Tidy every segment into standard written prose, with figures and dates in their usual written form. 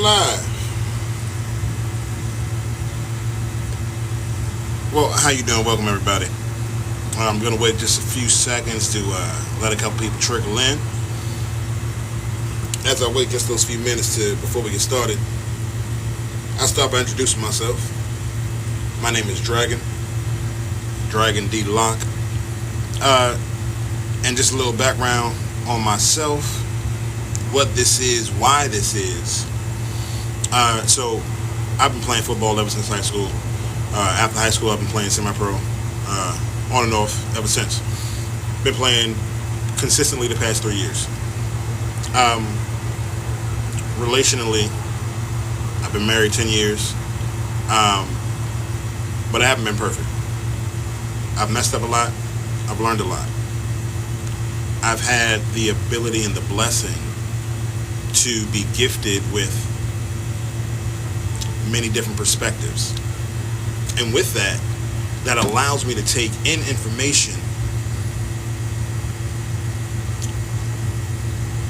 live. Well, how you doing? Welcome, everybody. I'm going to wait just a few seconds to let a couple people trickle in. As I wait just those few minutes before we get started, I'll start by introducing myself. My name is Dragon-Damballah. And just a little background on myself, what this is, why this is. So I've been playing football ever since high school. After high school, I've been playing semi-pro, on and off ever since. Been playing consistently the past 3 years. Relationally, I've been married 10 years, but I haven't been perfect. I've messed up a lot. I've learned a lot. I've had the ability and the blessing to be gifted with many different perspectives. And with that, that allows me to take in information.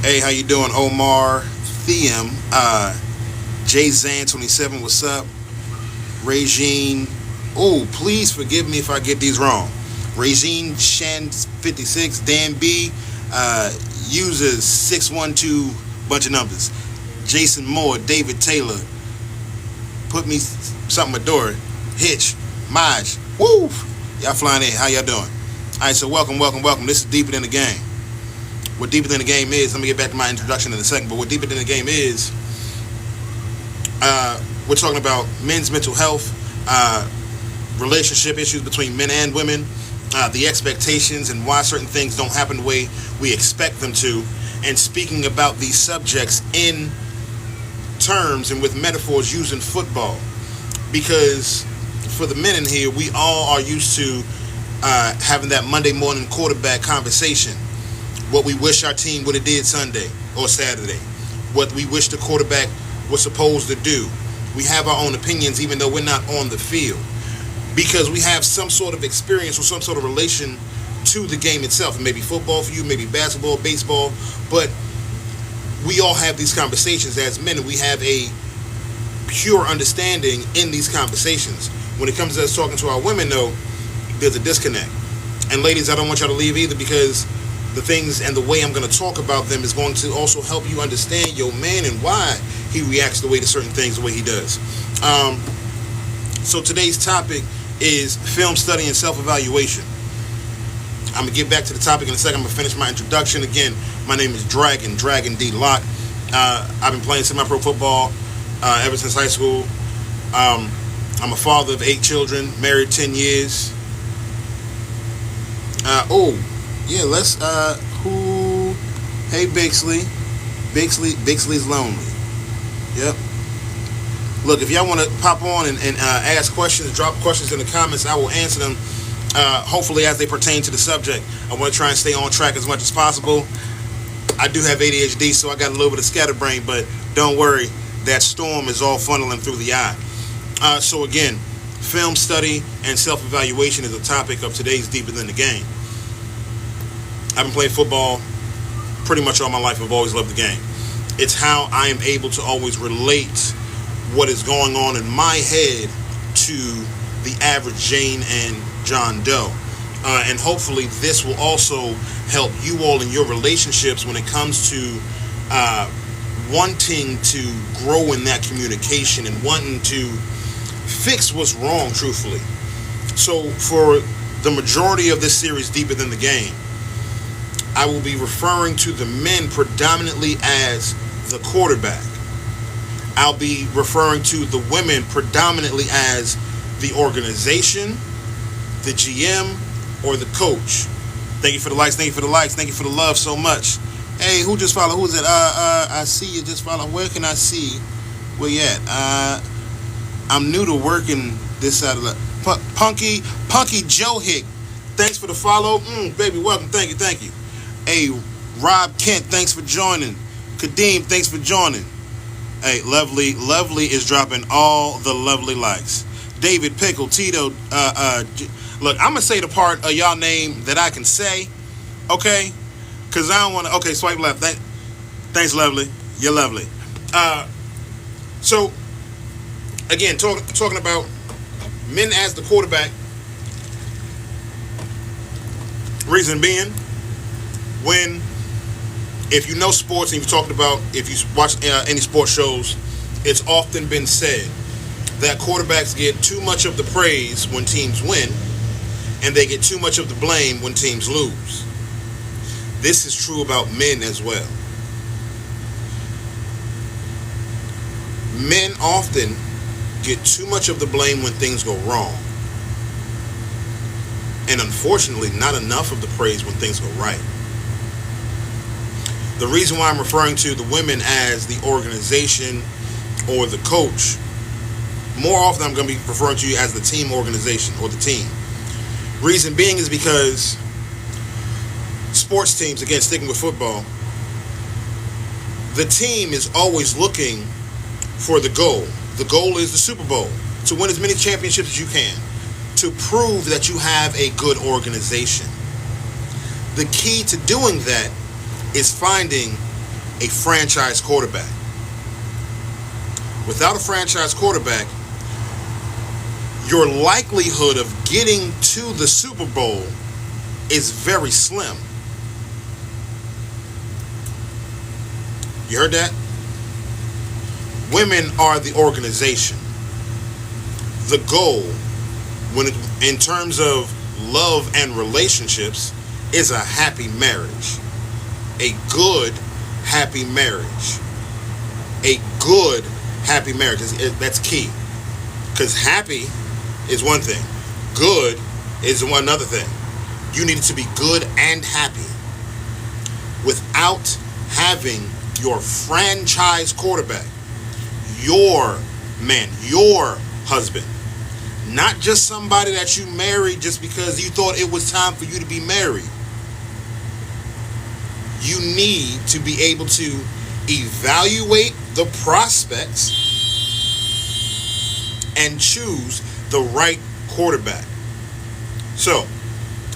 Hey, how you doing, Omar Thiem? Jzan27, what's up? Regine, oh, please forgive me if I get these wrong. Regine Shan56, Dan B, users 612, bunch of numbers. Jason Moore, David Taylor, put me something adore. Hitch, Maj, woo! Y'all flying in. How y'all doing? All right, so welcome. This is Deeper Than the Game. What Deeper Than the Game is, let me get back to my introduction in a second, but what Deeper Than the Game is, we're talking about men's mental health, relationship issues between men and women, the expectations and why certain things don't happen the way we expect them to, and speaking about these subjects in terms and with metaphors using football. Because for the men in here, we all are used to having that Monday morning quarterback conversation. What we wish our team would have did Sunday or Saturday. What we wish the quarterback was supposed to do. We have our own opinions even though we're not on the field. Because we have some sort of experience or some sort of relation to the game itself. It may be football for you, maybe basketball, baseball. But we all have these conversations as men, and we have a pure understanding in these conversations. When it comes to us talking to our women, though, there's a disconnect. And ladies, I don't want y'all to leave either, because the things and the way I'm going to talk about them is going to also help you understand your man and why he reacts the way to certain things the way he does. So today's topic is film study and self-evaluation. I'm going to get back to the topic in a second. I'm going to finish my introduction. Again, my name is Dragon-Damballah. I've been playing semi-pro football ever since high school. I'm a father of 8 children, married 10 years. Hey, Bixley's lonely. Yep. Look, if y'all want to pop on and ask questions, drop questions in the comments, I will answer them, hopefully as they pertain to the subject. I want to try and stay on track as much as possible. I do have ADHD, so I got a little bit of scatterbrain, but don't worry, that storm is all funneling through the eye. So again, film study and self-evaluation is the topic of today's Deeper Than the Game. I've been playing football pretty much all my life. I've always loved the game. It's how I am able to always relate what is going on in my head to the average Jane and John Doe. And hopefully this will also help you all in your relationships when it comes to wanting to grow in that communication and wanting to fix what's wrong, truthfully. So for the majority of this series, Deeper Than the Game, I will be referring to the men predominantly as the quarterback. I'll be referring to the women predominantly as the organization, the GM, or the coach. Thank you for the likes, thank you for the likes, thank you for the love so much. Hey, who just followed? Who is it? I see you just followed. Where can I see where you at? I'm new to working this side of the Punky Joe Hick. Thanks for the follow. Baby, welcome. Thank you. Hey, Rob Kent, thanks for joining. Kadeem, thanks for joining. Hey, Lovely is dropping all the lovely likes. David Pickle, Tito, look, I'm gonna say the part of y'all name that I can say, okay? Cause I don't wanna, okay, swipe left. Thanks, Lovely. You're lovely. So, again, talking about men as the quarterback. Reason being, if you know sports and you've talked about, if you watch any sports shows, it's often been said that quarterbacks get too much of the praise when teams win, and they get too much of the blame when teams lose. This is true about men as well. Men often get too much of the blame when things go wrong, and unfortunately not enough of the praise when things go right. The reason why I'm referring to the women as the organization or the coach, more often I'm going to be referring to you as the team organization or the team. Reason being is because sports teams, again sticking with football, the team is always looking for the goal. The goal is the Super Bowl, to win as many championships as you can, to prove that you have a good organization. The key to doing that is finding a franchise quarterback. Without a franchise quarterback, your likelihood of getting to the Super Bowl is very slim. You heard that? Women are the organization. The goal, in terms of love and relationships, is a happy marriage. A good, happy marriage. A good, happy marriage. That's key. Because happy is one thing. Good is another thing. You need to be good and happy. Without having your franchise quarterback, your man, your husband, not just somebody that you married just because you thought it was time for you to be married. You need to be able to evaluate the prospects and choose the right quarterback. So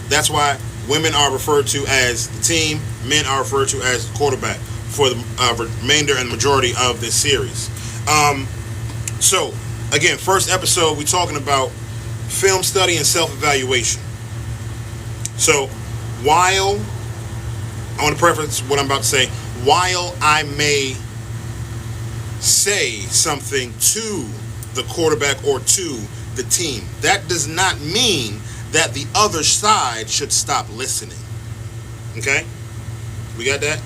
that's why women are referred to as the team, men are referred to as the quarterback for the remainder and majority of this series. So again, first episode, we're talking about film study and self-evaluation. So while I want to preface what I'm about to say, while I may say something to the quarterback or to the team, that does not mean that the other side should stop listening. Okay? We got that?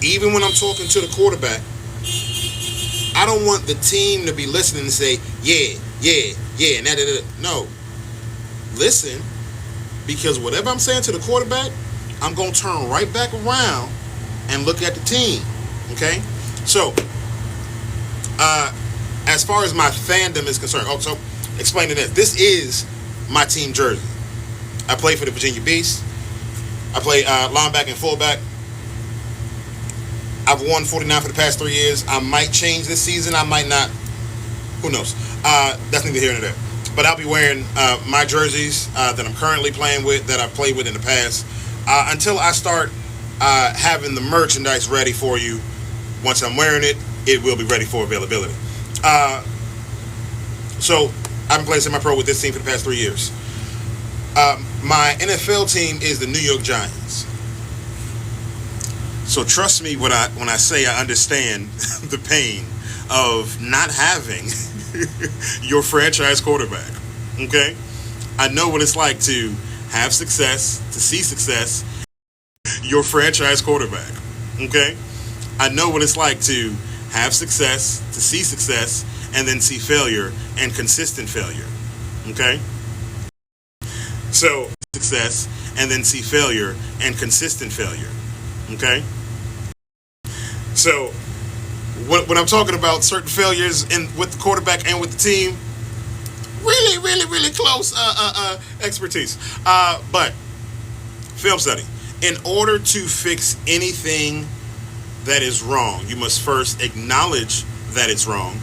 Even when I'm talking to the quarterback, I don't want the team to be listening and say, yeah, and that. No. Listen, because whatever I'm saying to the quarterback, I'm going to turn right back around and look at the team. Okay? So, as far as my fandom is concerned, so explaining this. This is my team jersey. I play for the Virginia Beasts. I play linebacker and fullback. I've won 49 for the past 3 years. I might change this season. I might not. Who knows? That's neither here nor there. But I'll be wearing my jerseys that I'm currently playing with, that I've played with in the past, until I start having the merchandise ready for you. Once I'm wearing it, it will be ready for availability. So I've been playing semi-pro with this team for the past 3 years. My NFL team is the New York Giants. So trust me when I say I understand the pain of not having your franchise quarterback. Okay? I know what it's like to have success, to see success, your franchise quarterback. Okay? I know what it's like to have success, to see success, and then see failure and consistent failure. Okay? So, success and then see failure and consistent failure. Okay? So, when I'm talking about certain failures with the quarterback and with the team, really close expertise. But, film study. In order to fix anything that is wrong, you must first acknowledge that it's wrong.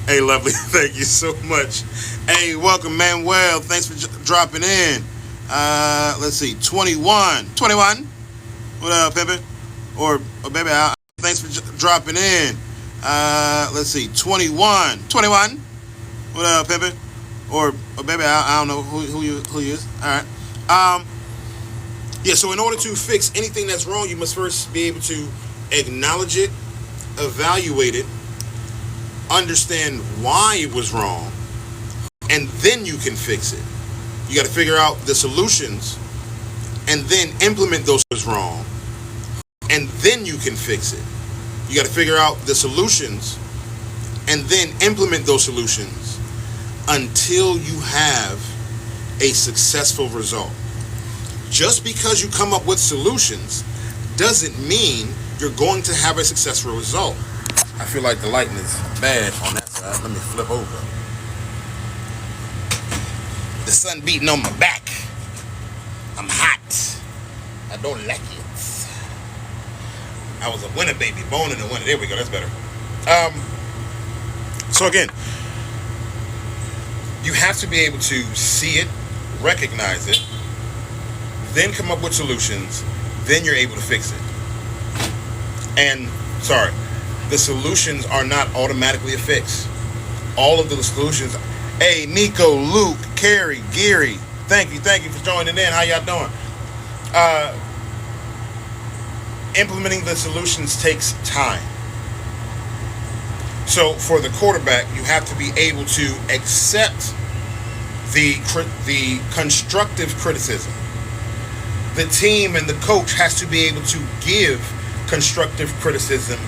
Hey, lovely, thank you so much. Hey, welcome, Manuel. Thanks for dropping in. Let's see, 21. What up, Pimpin'? Or baby, thanks for dropping in. Let's see, 21. 21. What up, Pimpin'? Or baby, I don't know who you is. All right. Yeah. So in order to fix anything that's wrong, you must first be able to acknowledge it, evaluate it, understand why it was wrong, and then you can fix it. You got to figure out the solutions, and then implement those wrong, and then you can fix it. You got to figure out the solutions, and then implement those solutions until you have a successful result. Just because you come up with solutions doesn't mean you're going to have a successful result. I feel like the lighting is bad on that side. Let me flip over. The sun beating on my back. I'm hot. I don't like it. I was a winter baby, born in the winter. There we go, that's better. So again, you have to be able to see it, recognize it, then come up with solutions, then you're able to fix it. And, sorry, the solutions are not automatically a fix. All of the solutions, hey, Nico, Luke, Carrie, Geary, thank you for joining in. How y'all doing? Implementing the solutions takes time. So for the quarterback, you have to be able to accept the constructive criticism. The team and the coach has to be able to give constructive criticism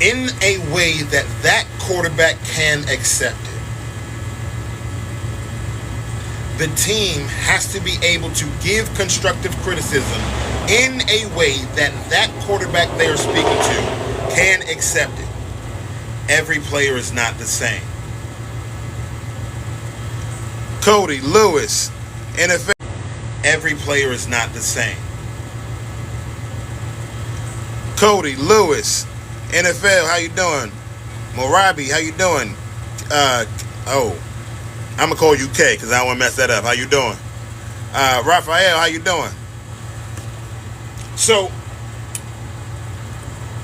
in a way that that quarterback can accept it. The team has to be able to give constructive criticism in a way that that quarterback they are speaking to can accept it. Every player is not the same. Cody Lewis, NFL. Every player is not the same. Cody Lewis, NFL. How you doing? Morabi, how you doing? I'm gonna call you K because I don't want to mess that up. How you doing? Raphael, how you doing? So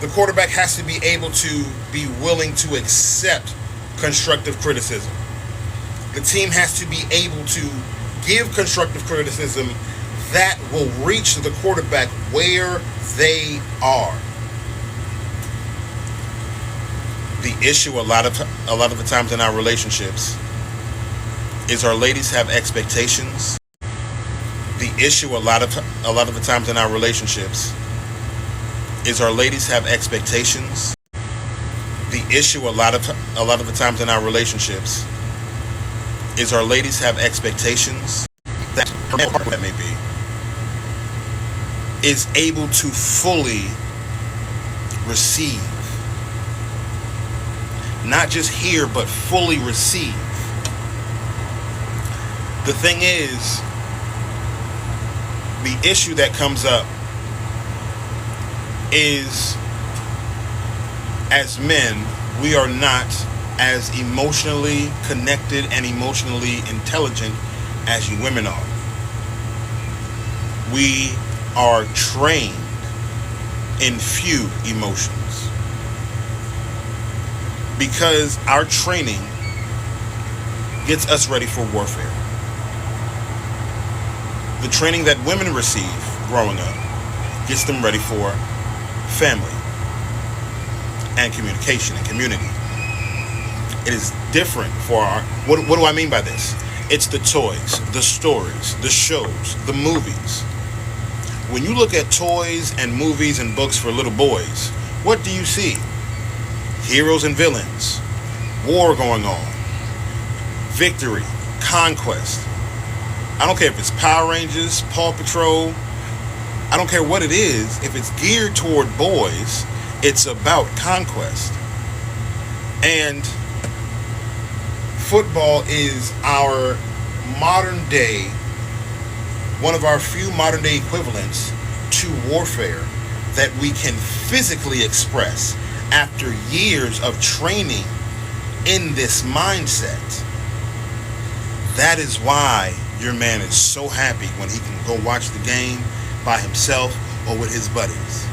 the quarterback has to be able to be willing to accept constructive criticism. The team has to be able to give constructive criticism that will reach the quarterback where they are. The issue a lot of the times in our relationships is our ladies have expectations. The issue a lot of the times in our relationships is our ladies have expectations. The issue a lot of the times in our relationships is our ladies have expectations that may be is able to fully receive. Not just hear, but fully receive. The thing is, the issue that comes up is, as men, we are not as emotionally connected and emotionally intelligent as you women are. We are trained in few emotions because our training gets us ready for warfare. The training that women receive growing up gets them ready for family and communication and community. It is different for our... What do I mean by this? It's the toys, the stories, the shows, the movies. When you look at toys and movies and books for little boys, what do you see? Heroes and villains, war going on, victory, conquest. I don't care if it's Power Rangers, Paw Patrol. I don't care what it is. If it's geared toward boys, it's about conquest. And football is our modern day, one of our few modern day equivalents to warfare that we can physically express after years of training in this mindset. That is why your man is so happy when he can go watch the game by himself or with his buddies.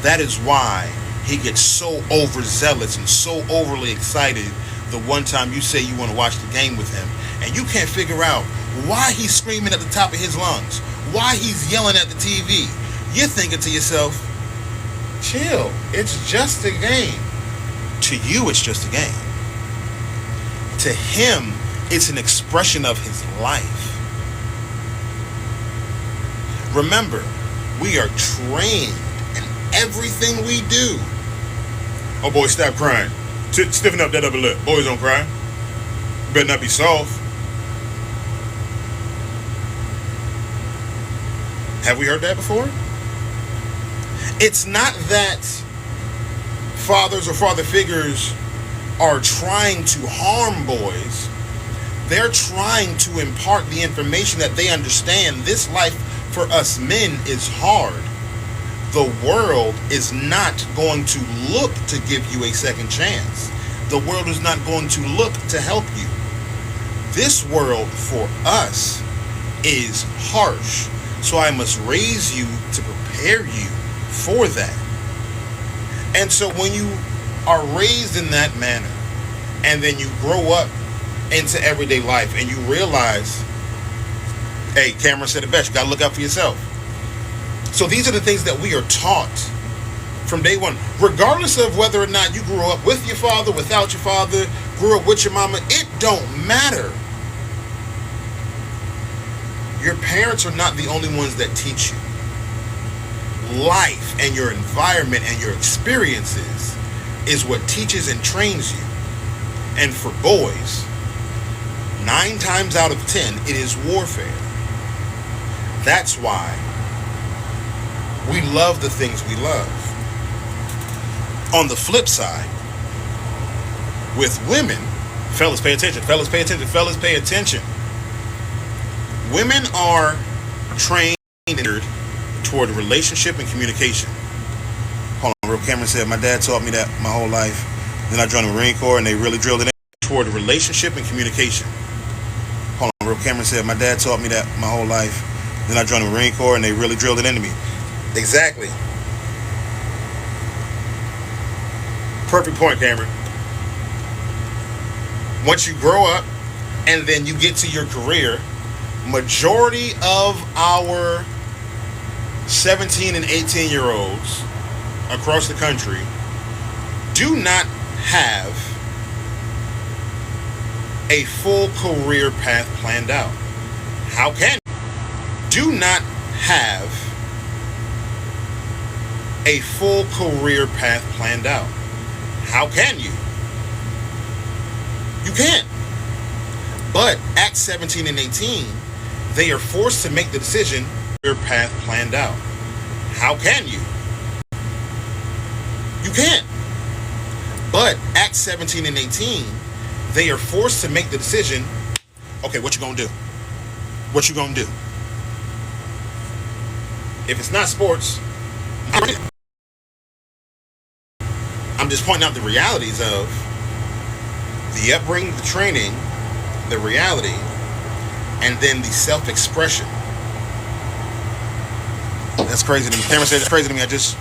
That is why he gets so overzealous and so overly excited the one time you say you want to watch the game with him, and you can't figure out why he's screaming at the top of his lungs, why he's yelling at the TV. You're thinking to yourself, chill, it's just a game. To you, it's just a game. To him, it's an expression of his life. Remember, we are trained in everything we do. Oh boy, stop crying. Stiffen up that upper lip. Boys don't cry. You better not be soft. Have we heard that before? It's not that fathers or father figures are trying to harm boys. They're trying to impart the information that they understand. This life for us men is hard. The world is not going to look to give you a second chance. The world is not going to look to help you. This world for us is harsh. So I must raise you to prepare you for that. And so when you are raised in that manner, and then you grow up into everyday life and you realize, hey, Cameron said it best, you gotta look out for yourself. So these are the things that we are taught from day one, regardless of whether or not you grew up with your father, without your father, grew up with your mama. It don't matter. Your parents are not the only ones that teach you. Life and your environment and your experiences is what teaches and trains you. And for boys, 9 times out of 10, it is warfare. That's why we love the things we love. On the flip side, with women, fellas pay attention, fellas pay attention, fellas pay attention. Women are trained toward relationship and communication. Hold on, real. Cameron said, my dad taught me that my whole life. Then I joined the Marine Corps and they really drilled it in toward relationship and communication. Hold on, real. Cameron said, my dad taught me that my whole life. Then I joined the Marine Corps and they really drilled it into me. Exactly. Perfect point, Cameron. Once you grow up and then you get to your career, majority of our 17 and 18 year olds across the country do not have a full career path planned out. How can you? Do not have a full career path planned out. How can you? You can't. But at 17 and 18, they are forced to make the decision, career path planned out. How can you? You can't. But at 17 and 18, they are forced to make the decision, okay, what you gonna do? What you gonna do? If it's not sports, I'm just pointing out the realities of the upbringing, the training, the reality, and then the self-expression. That's crazy to me. Cameron said it's crazy to me. I just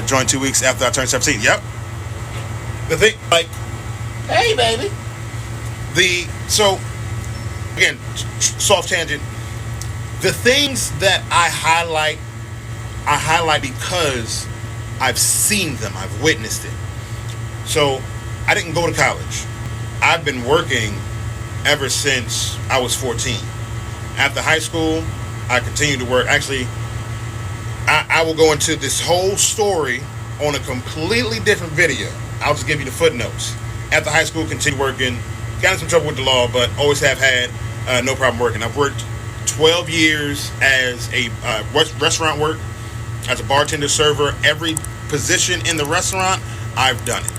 joined 2 weeks after I turned 17. Yep. The thing, like, hey, baby. So, again, soft tangent. The things that I highlight because I've seen them. I've witnessed it. So, I didn't go to college. I've been working ever since I was 14. After high school, I continued to work. Actually, I will go into this whole story on a completely different video. I'll just give you the footnotes. After high school, continued working. Got in some trouble with the law, but always have had no problem working. I've worked 12 years as a restaurant work, as a bartender, server. Every position in the restaurant, I've done it.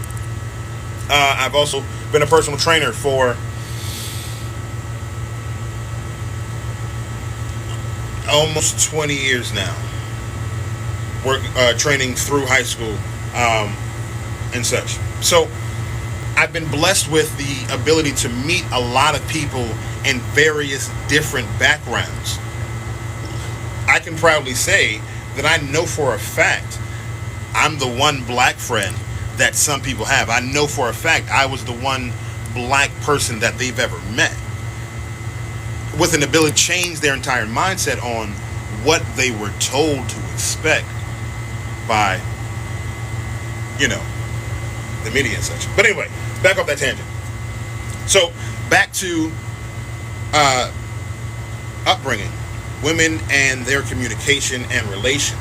I've also been a personal trainer for almost 20 years now. Training through high school and such. So I've been blessed with the ability to meet a lot of people in various different backgrounds. I can proudly say that I know for a fact I'm the one black friend that some people have. I know for a fact I was the one black person that they've ever met, with an ability to change their entire mindset on what they were told to expect by, the media and such. But anyway, back off that tangent. So back to upbringing, women and their communication and relation.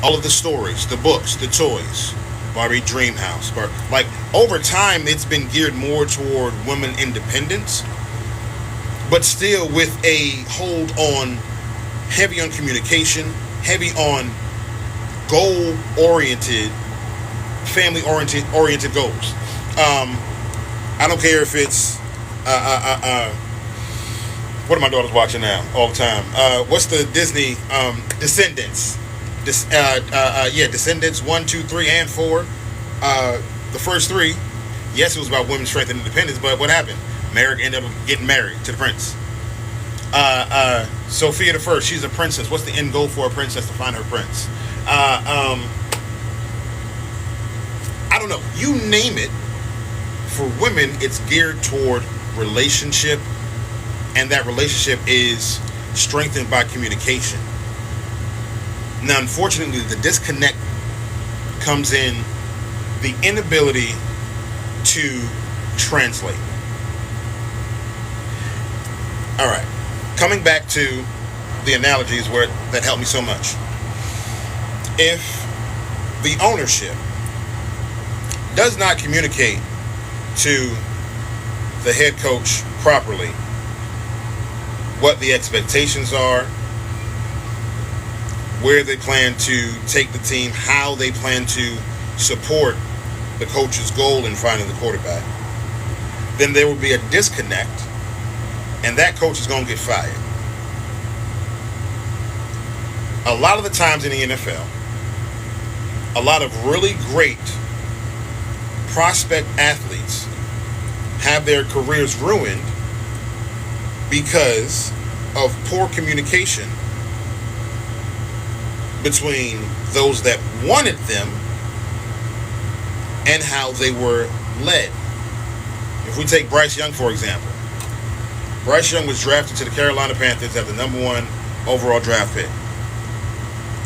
All of the stories, the books, the toys, Barbie Dream House. Like, over time, it's been geared more toward women independence, but still with a hold on, heavy on communication, heavy on goal-oriented, family-oriented goals. I don't care if it's what are my daughters watching now all the time? What's the Disney Descendants? Descendants 1, 2, 3, and 4. The first 3, yes, it was about women's strength and independence, but what happened? Merrick ended up getting married to the prince. Sophia the First, she's a princess. What's the end goal for a princess? To find her prince. I don't know. You name it. For women, it's geared toward relationship, and that relationship is strengthened by communication. Now, unfortunately, the disconnect comes in the inability to translate. All right, coming back to the analogies that helped me so much. If the ownership does not communicate to the head coach properly what the expectations are, where they plan to take the team, how they plan to support the coach's goal in finding the quarterback, then there will be a disconnect, and that coach is going to get fired. A lot of the times in the NFL, a lot of really great prospect athletes have their careers ruined because of poor communication between those that wanted them and how they were led. If we take Bryce Young, for example. Bryce Young was drafted to the Carolina Panthers at the number 1 overall draft pick.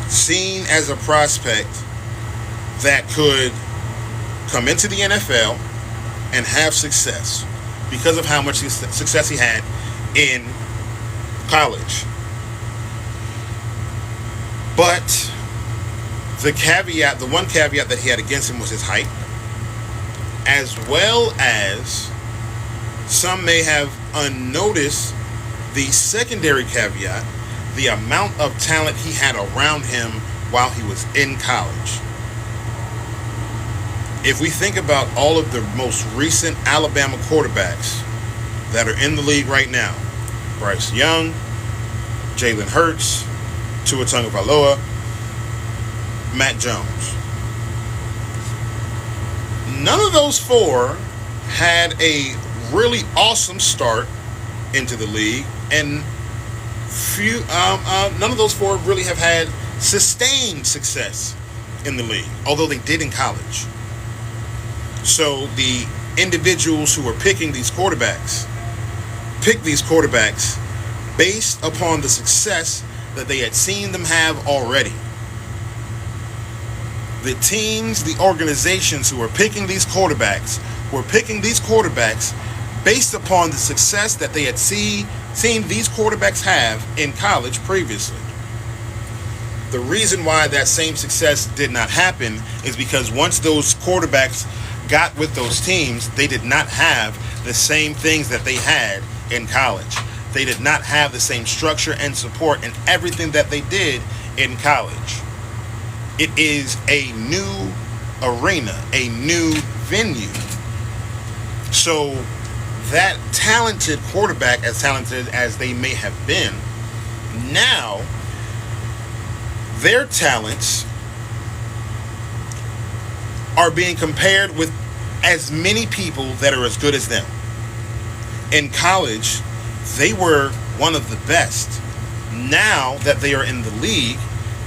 Seen as a prospect that could come into the NFL and have success because of how much success he had in college. But the one caveat that he had against him was his height, as well as some may have unnoticed the secondary caveat, the amount of talent he had around him while he was in college. If we think about all of the most recent Alabama quarterbacks that are in the league right now, Bryce Young, Jalen Hurts, Tua Tagovailoa, Mac Jones. None of those 4 had a really awesome start into the league, and none of those 4 really have had sustained success in the league, although they did in college. So the individuals who are picking these quarterbacks pick these quarterbacks based upon the success that they had seen them have already. The teams, the organizations who are picking these quarterbacks were picking these quarterbacks based upon the success that they had seen these quarterbacks have in college previously. The reason why that same success did not happen is because once those quarterbacks got with those teams, they did not have the same things that they had in college. They did not have the same structure and support and everything that they did in college. It is a new arena, a new venue. So that talented quarterback, as talented as they may have been, now their talents are being compared with as many people that are as good as them. In college, they were one of the best. Now that they are in the league,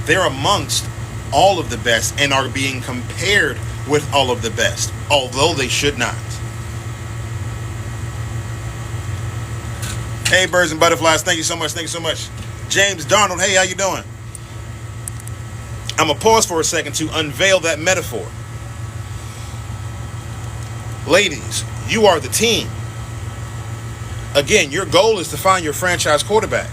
they're amongst all of the best and are being compared with all of the best, although they should not. Hey, birds and butterflies, thank you so much. Thank you so much. James Darnold, hey, how you doing? I'm going to pause for a second to unveil that metaphor. Ladies, you are the team. Again, your goal is to find your franchise quarterback.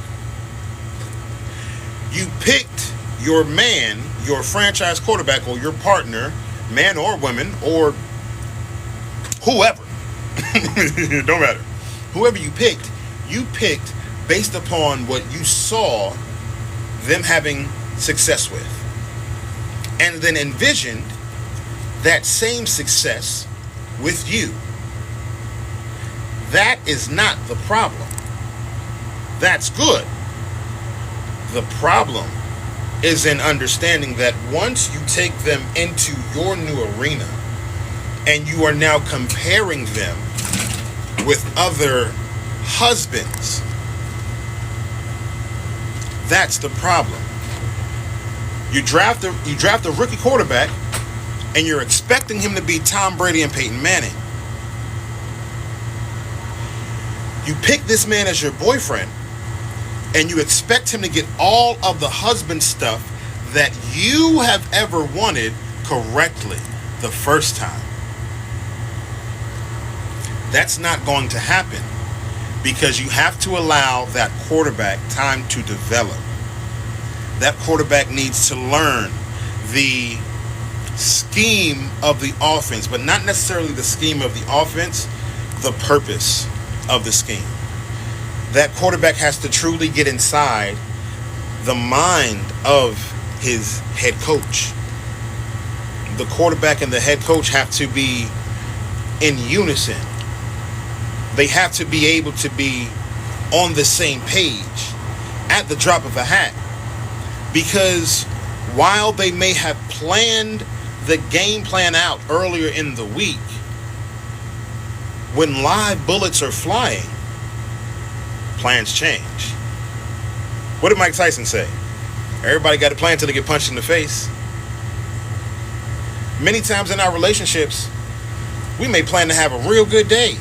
You picked your man, your franchise quarterback, or your partner, man or woman, or whoever. Don't matter. Whoever you picked based upon what you saw them having success with. And then envisioned that same success with you. That is not the problem. That's good. The problem is in understanding that once you take them into your new arena and you are now comparing them with other husbands, that's the problem. You draft a rookie quarterback and you're expecting him to be Tom Brady and Peyton Manning. You pick this man as your boyfriend and you expect him to get all of the husband stuff that you have ever wanted correctly the first time. That's not going to happen because you have to allow that quarterback time to develop. That quarterback needs to learn the scheme of the offense, but not necessarily the scheme of the offense, the purpose of the scheme. That quarterback has to truly get inside the mind of his head coach. The quarterback and the head coach have to be in unison. They have to be able to be on the same page at the drop of a hat. Because while they may have planned the game plan out earlier in the week, when live bullets are flying, plans change. What did Mike Tyson say? Everybody got a plan until they get punched in the face. Many times in our relationships, we may plan to have a real good day.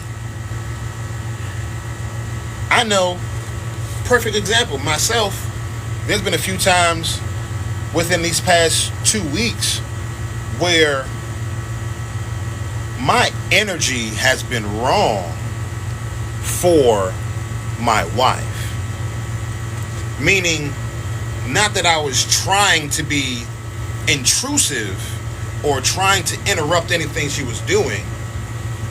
I know, perfect example, myself, there's been a few times within these past 2 weeks where my energy has been wrong for my wife. Meaning, not that I was trying to be intrusive or trying to interrupt anything she was doing.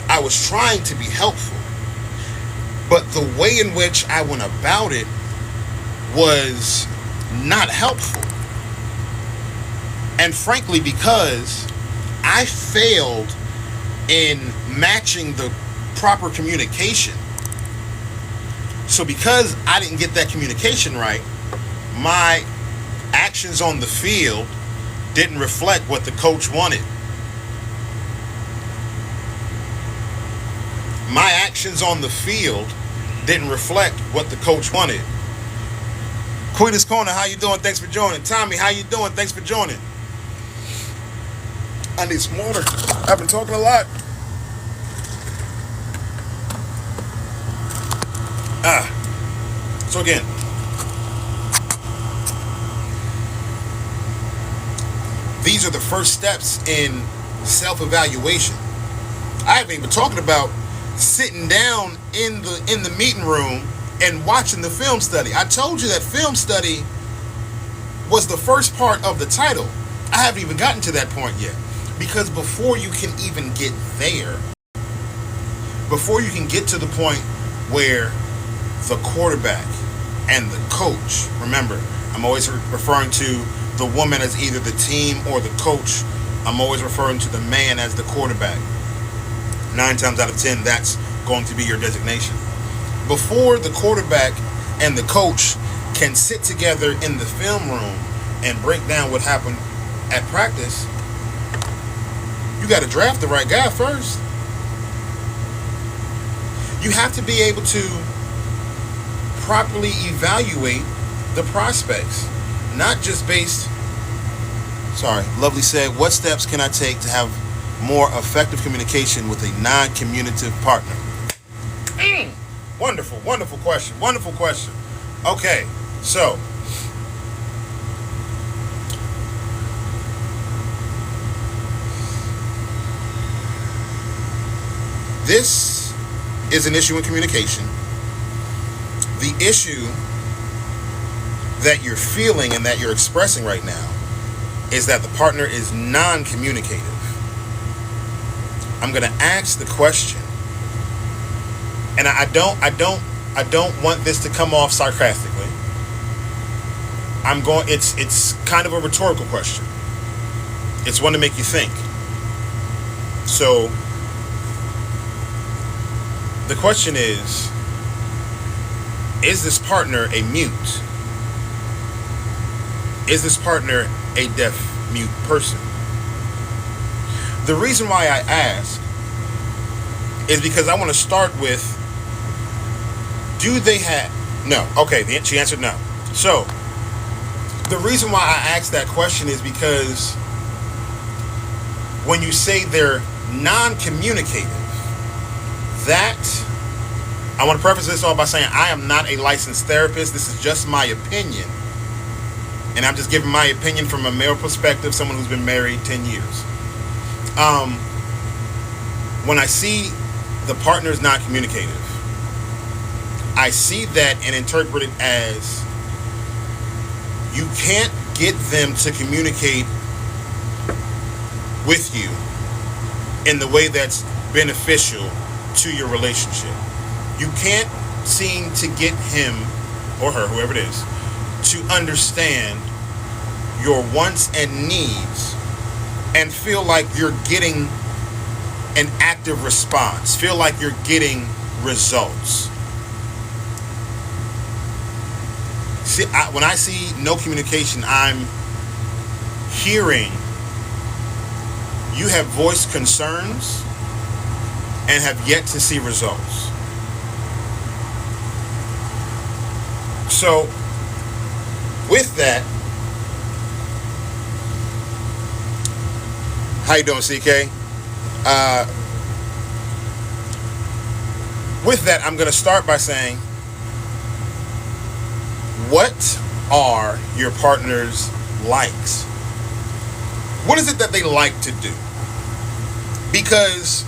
I was trying to be helpful. But the way in which I went about it was not helpful. And frankly, because I failed in matching the proper communication. So because I didn't get that communication right, my actions on the field didn't reflect what the coach wanted. My actions on the field didn't reflect what the coach wanted. Quita's Corner, how you doing? Thanks for joining. Tommy, how you doing? Thanks for joining. I need some water. I've been talking a lot. So again, these are the first steps in self-evaluation. I haven't even talking about sitting down in the meeting room and watching the film study. I told you that film study was the first part of the title. I haven't even gotten to that point yet. Because before you can even get there, before you can get to the point where the quarterback and the coach, remember, I'm always referring to the woman as either the team or the coach. I'm always referring to the man as the quarterback. 9 times out of 10, that's going to be your designation. Before the quarterback and the coach can sit together in the film room and break down what happened at practice, you got to draft the right guy first. You have to be able to properly evaluate the prospects, not just based Sorry. Lovely said, what steps can I take to have more effective communication with a non-communicative partner? Wonderful, wonderful question. Wonderful question. Okay, so this is an issue in communication. The issue that you're feeling and that you're expressing right now is that the partner is non-communicative. I'm going to ask the question, and I don't want this to come off sarcastically. It's kind of a rhetorical question. It's one to make you think. So the question is this partner a mute? Is this partner a deaf mute person? The reason why I ask is because I want to start with, do they have... No. Okay, she answered no. So, the reason why I asked that question is because when you say they're non-communicative, that... I want to preface this all by saying I am not a licensed therapist. This is just my opinion. And I'm just giving my opinion from a male perspective, someone who's been married 10 years. When I see the partner is not communicative, I see that and interpret it as you can't get them to communicate with you in the way that's beneficial to your relationship. You can't seem to get him or her, whoever it is, to understand your wants and needs and feel like you're getting an active response, feel like you're getting results. See, when I see no communication, I'm hearing you have voiced concerns and have yet to see results. So, with that, how you doing, CK? With that, I'm going to start by saying, what are your partner's likes? What is it that they like to do? Because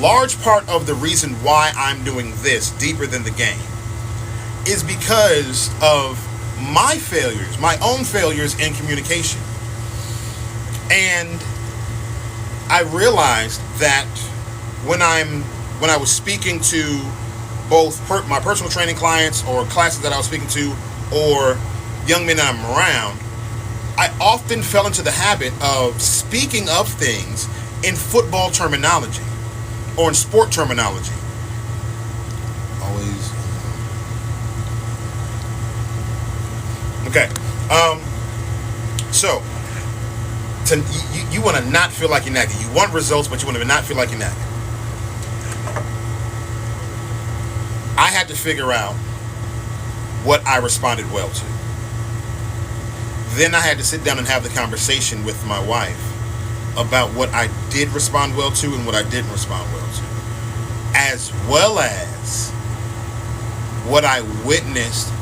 large part of the reason why I'm doing this, Deeper Than the Game, is because of my failures, my own failures in communication. And I realized that when I was speaking to both my personal training clients or classes that I was speaking to or young men that I'm around, I often fell into the habit of speaking of things in football terminology or in sport terminology. Always. Okay. So, you want to not feel like you're nagging. You want results, but you want to not feel like you're nagging. I had to figure out what I responded well to. Then I had to sit down and have the conversation with my wife about what I did respond well to and what I didn't respond well to, as well as what I witnessed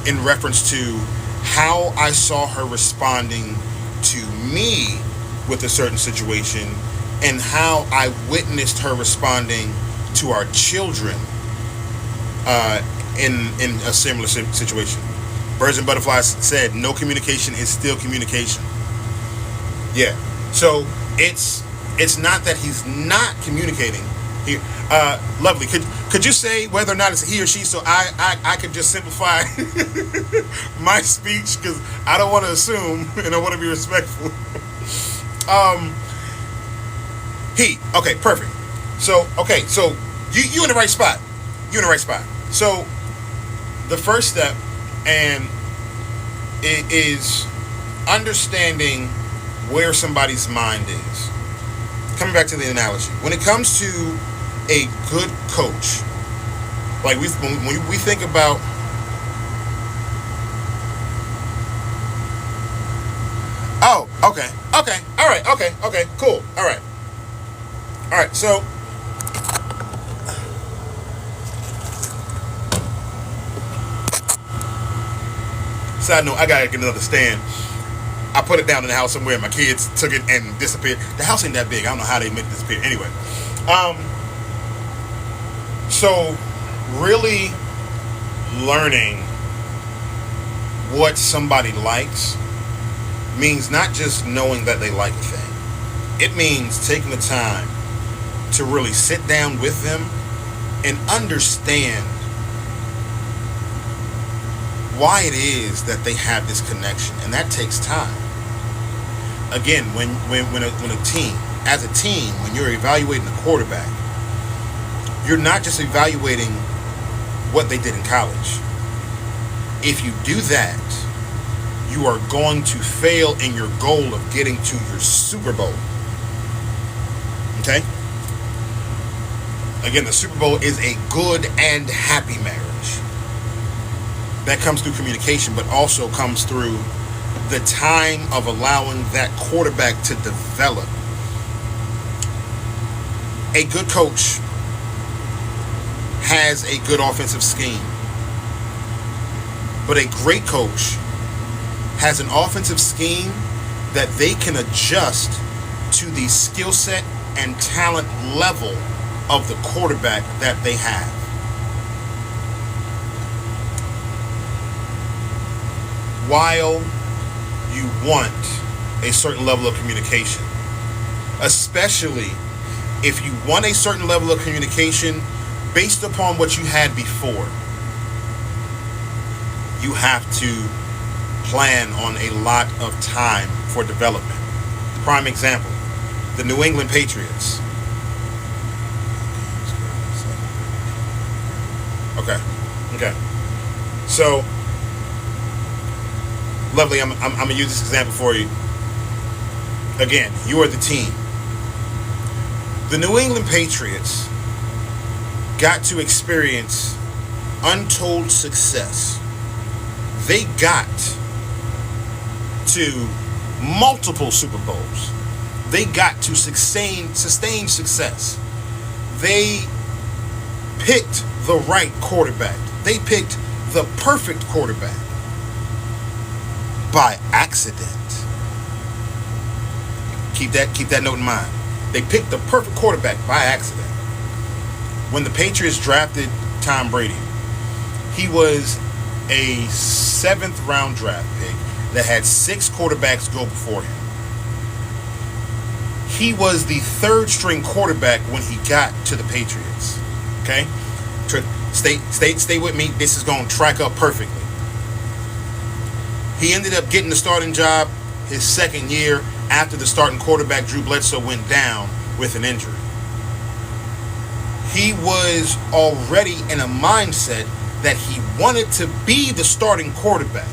in reference to how I saw her responding to me with a certain situation and how I witnessed her responding to our children in a similar situation. Birds and Butterflies said, no communication is still communication. Yeah. So it's not that he's not communicating here. Lovely. Could you say whether or not it's he or she so I could just simplify my speech, because I don't want to assume and I want to be respectful. He. Okay, perfect. So you in the right spot. You're in the right spot. So the first step and it is understanding where somebody's mind is. Coming back to the analogy, when it comes to a good coach, like when we think about Oh, okay. Okay. All right. Okay. Okay. Cool. All right. All right. So, side note, I gotta get another stand. I put it down in the house somewhere. My kids took it and disappeared. The house ain't that big. I don't know how they made it disappear. Anyway, so really learning what somebody likes means not just knowing that they like a thing. It means taking the time to really sit down with them and understand why it is that they have this connection, and that takes time. Again, when a team, as a team, when you're evaluating a quarterback, you're not just evaluating what they did in college. If you do that, you are going to fail in your goal of getting to your Super Bowl. Okay? Again, the Super Bowl is a good and happy marriage. That comes through communication, but also comes through the time of allowing that quarterback to develop. A good coach has a good offensive scheme, but a great coach has an offensive scheme that they can adjust to the skill set and talent level of the quarterback that they have. While you want a certain level of communication, especially if you want a certain level of communication based upon what you had before, you have to plan on a lot of time for development. Prime example, the New England Patriots. Okay. So, Lovely, I'm going to use this example for you. Again, you are the team. The New England Patriots got to experience untold success. They got to multiple Super Bowls. They got to sustain success. They picked the right quarterback. They picked the perfect quarterback by accident. Keep that note in mind. They picked the perfect quarterback by accident. When the Patriots drafted Tom Brady, he was a 7th round draft pick that had 6 quarterbacks go before him. He was the 3rd string quarterback when he got to the Patriots. Okay? Stay with me. This is going to track up perfectly. He ended up getting the starting job his 2nd year after the starting quarterback, Drew Bledsoe, went down with an injury. He was already in a mindset that he wanted to be the starting quarterback.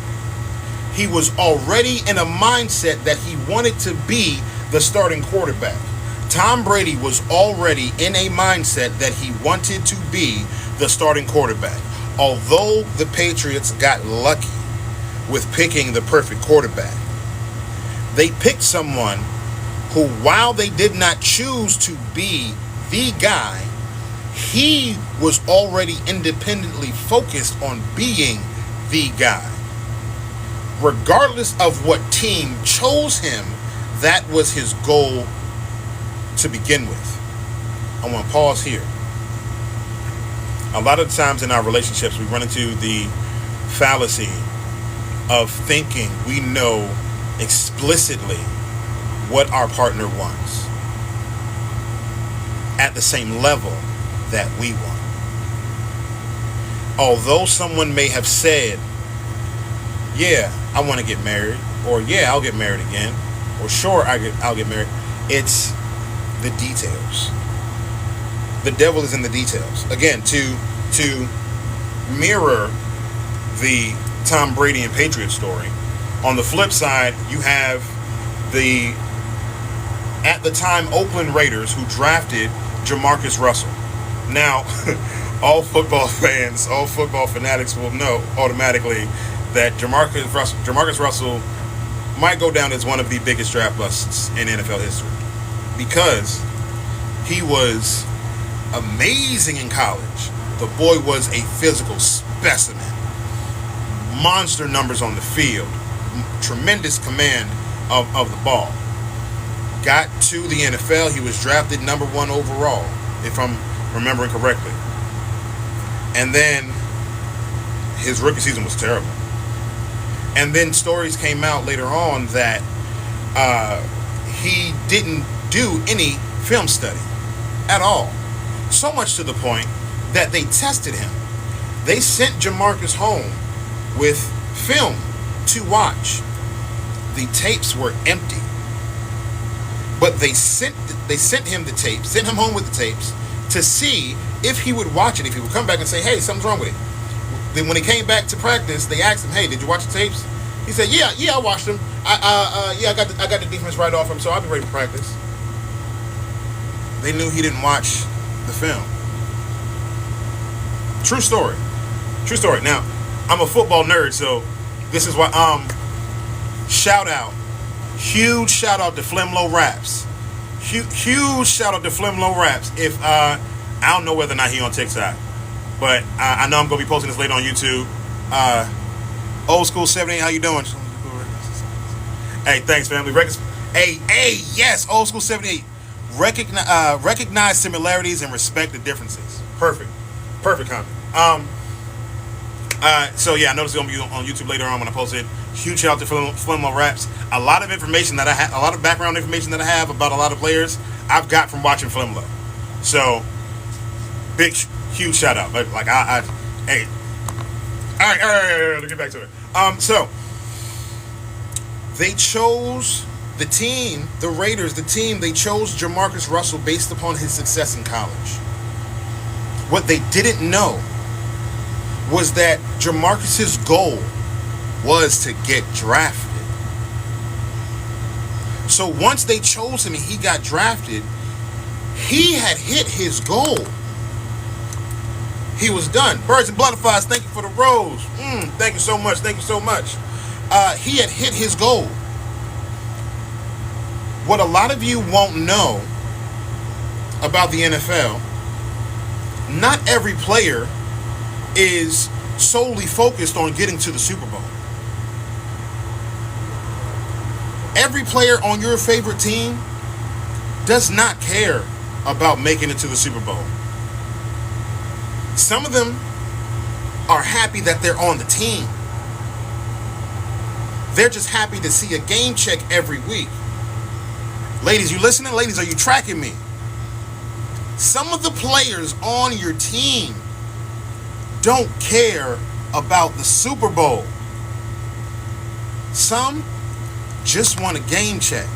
He was already in a mindset that he wanted to be the starting quarterback. Tom Brady was already in a mindset that he wanted to be the starting quarterback. Although the Patriots got lucky with picking the perfect quarterback, they picked someone who, while they did not choose to be the guy, he was already independently focused on being the guy. Regardless of what team chose him, that was his goal to begin with. I want to pause here. A lot of times in our relationships, we run into the fallacy of thinking we know explicitly what our partner wants at the same level that we want. Although someone may have said, yeah, I want to get married, or yeah, I'll get married again, or sure, I'll get married, it's the details. The devil is in the details. Again, to mirror the Tom Brady and Patriots story, on the flip side, you have the, at the time, Oakland Raiders, who drafted Jamarcus Russell. Now, all football fans, all football fanatics will know automatically that Jamarcus Russell might go down as one of the biggest draft busts in NFL history because he was amazing in college. The boy was a physical specimen. Monster numbers on the field. Tremendous command of the ball. Got to the NFL. He was drafted #1 overall, if I'm remembering correctly. And then his rookie season was terrible. And then stories came out later on that he didn't do any film study at all. So much to the point that they tested him. They sent Jamarcus home with film to watch. The tapes were empty. But they sent him the tapes, sent him home with the tapes to see if he would watch it, if he would come back and say, hey, something's wrong with it. Then when he came back to practice, they asked him, hey, did you watch the tapes? He said, yeah, I watched them. I got the defense right off him, so I'll be ready for practice. They knew he didn't watch the film. True story. Now, I'm a football nerd, so this is why. Huge shout out to Flimlo Raps. Huge shout out to Flimlo Raps. If I don't know whether or not he on TikTok, but I know I'm gonna be posting this later on YouTube. Old School 78, how you doing? Hey, thanks, family. Hey, yes, Old School 78. Recognize similarities and respect the differences. Perfect comment. So yeah, I know it's gonna be on YouTube later on when I post it. Huge shout out to Flimlo Raps. A lot of background information that I have about a lot of players, I've got from watching Flimlo. So, huge shout out. Hey, all right, let's get back to it. So they chose the team, the Raiders, they chose Jamarcus Russell based upon his success in college. What they didn't know was that Jamarcus's goal was to get drafted. So once they chose him and he got drafted, he had hit his goal. He was done. Birds and Butterflies, thank you for the rose. Thank you so much. He had hit his goal. What a lot of you won't know about the NFL, not every player is solely focused on getting to the Super Bowl. Every player on your favorite team does not care about making it to the Super Bowl. Some of them are happy that they're on the team. They're just happy to see a game check every week. Ladies, you listening? Ladies, are you tracking me? Some of the players on your team don't care about the Super Bowl. Some just want a game check.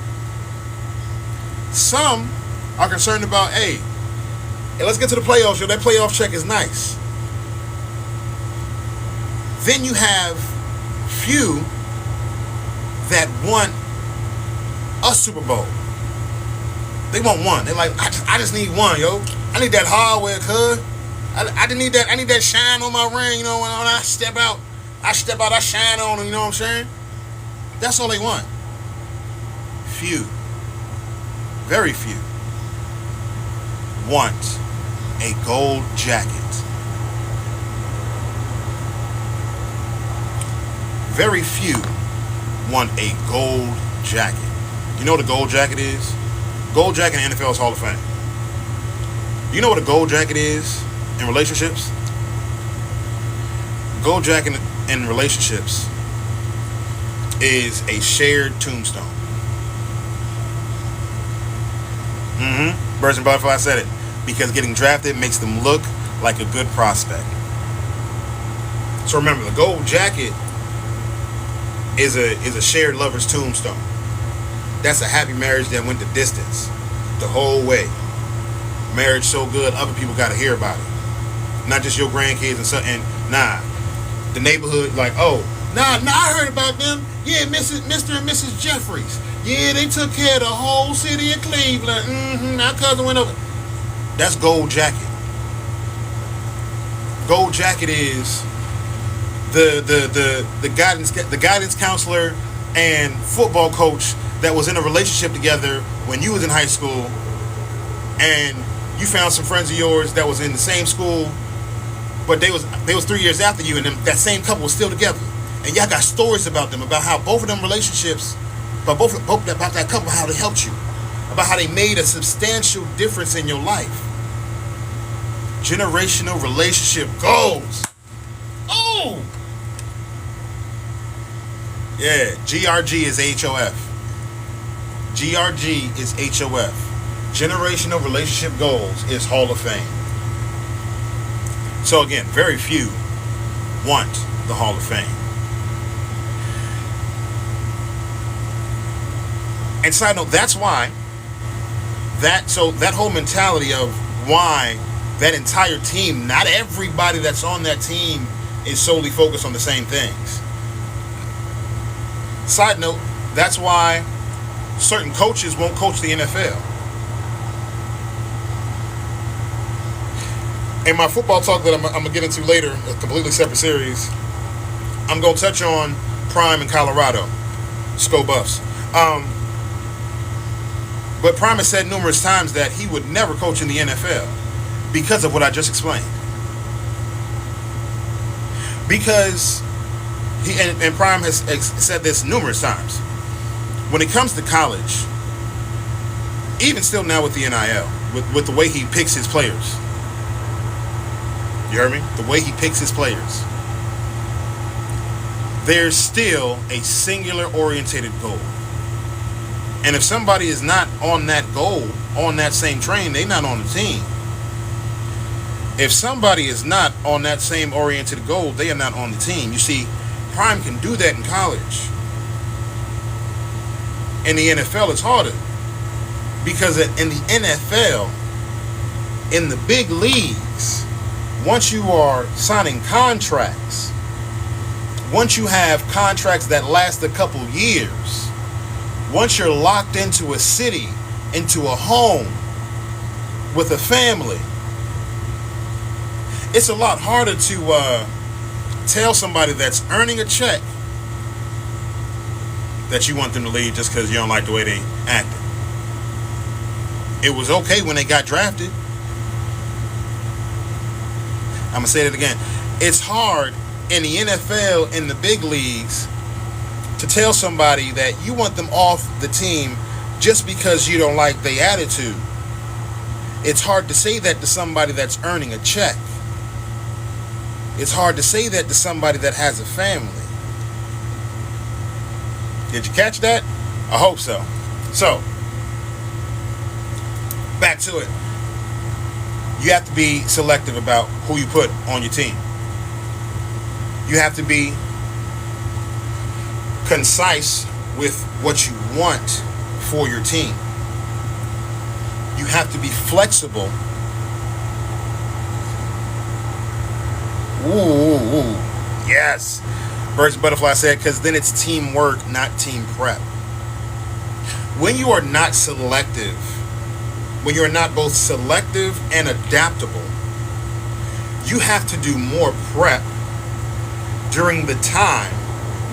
Some are concerned about, hey, let's get to the playoffs. That playoff check is nice. Then you have few that want a Super Bowl. They want one. They're like, I just need one, yo. I need that hardware, cuz. I need that shine on my ring, you know, when I step out, I shine on them, you know what I'm saying? That's all they want. Few, very few, want a gold jacket. Very few want a gold jacket. You know what a gold jacket is? Gold jacket in NFL's Hall of Fame. You know what a gold jacket is in relationships? Gold jacket in relationships is a shared tombstone. Birds and Butterflies said it. Because getting drafted makes them look like a good prospect. So remember, the gold jacket is a shared lover's tombstone. That's a happy marriage that went the distance the whole way. Marriage so good, other people got to hear about it. Not just your grandkids and something. Nah, the neighborhood, like, oh, nah, I heard about them. Yeah, Mr. and Mrs. Jeffries. Yeah, they took care of the whole city of Cleveland. My cousin went over. That's gold jacket. Gold jacket is the guidance counselor and football coach that was in a relationship together when you was in high school, and you found some friends of yours that was in the same school, but they was 3 years after you, and that same couple was still together, and y'all got stories about them, about how both of them relationships, about that couple, how they helped you, about how they made a substantial difference in your life. Generational relationship goals. Oh! Yeah, GRG is HOF. GRG is HOF. Generational relationship goals is Hall of Fame. So again, very few want the Hall of Fame. And side note, that's why that whole mentality of why that entire team, not everybody that's on that team is solely focused on the same things. Side note, that's why certain coaches won't coach the NFL. In my football talk that I'm going to get into later, a completely separate series, I'm going to touch on Prime in Colorado, Sco Buffs. But Prime has said numerous times that he would never coach in the NFL because of what I just explained. Because and Prime has said this numerous times. When it comes to college, even still now with the NIL, with the way he picks his players, you heard me? The way he picks his players, there's still a singular orientated goal. And if somebody is not on that goal, on that same train, they're not on the team. If somebody is not on that same oriented goal, they are not on the team. You see, Prime can do that in college. In the NFL, it's harder. Because in the NFL, in the big leagues, once you are signing contracts, once you have contracts that last a couple years, once you're locked into a city, into a home, with a family, it's a lot harder to tell somebody that's earning a check that you want them to leave just because you don't like the way they acted. It was okay when they got drafted. I'm going to say that again. It's hard in the NFL, in the big leagues, to tell somebody that you want them off the team just because you don't like their attitude. It's hard to say that to somebody that's earning a check. It's hard to say that to somebody that has a family. Did you catch that? I hope so. So, back to it. You have to be selective about who you put on your team. You have to be concise with what you want for your team. You have to be flexible. Ooh, yes. Birds and Butterfly said, because then it's teamwork, not team prep. When you are not selective, when you're not both selective and adaptable, you have to do more prep during the time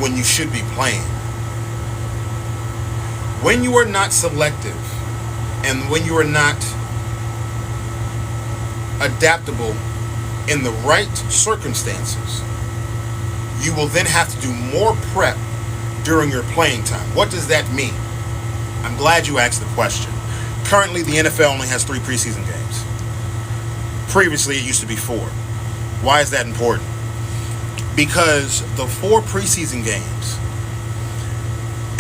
when you should be playing. When you are not selective and when you are not adaptable in the right circumstances, you will then have to do more prep during your playing time. What does that mean? I'm glad you asked the question. Currently, the NFL only has 3 preseason games. Previously, it used to be 4. Why is that important? Because the 4 preseason games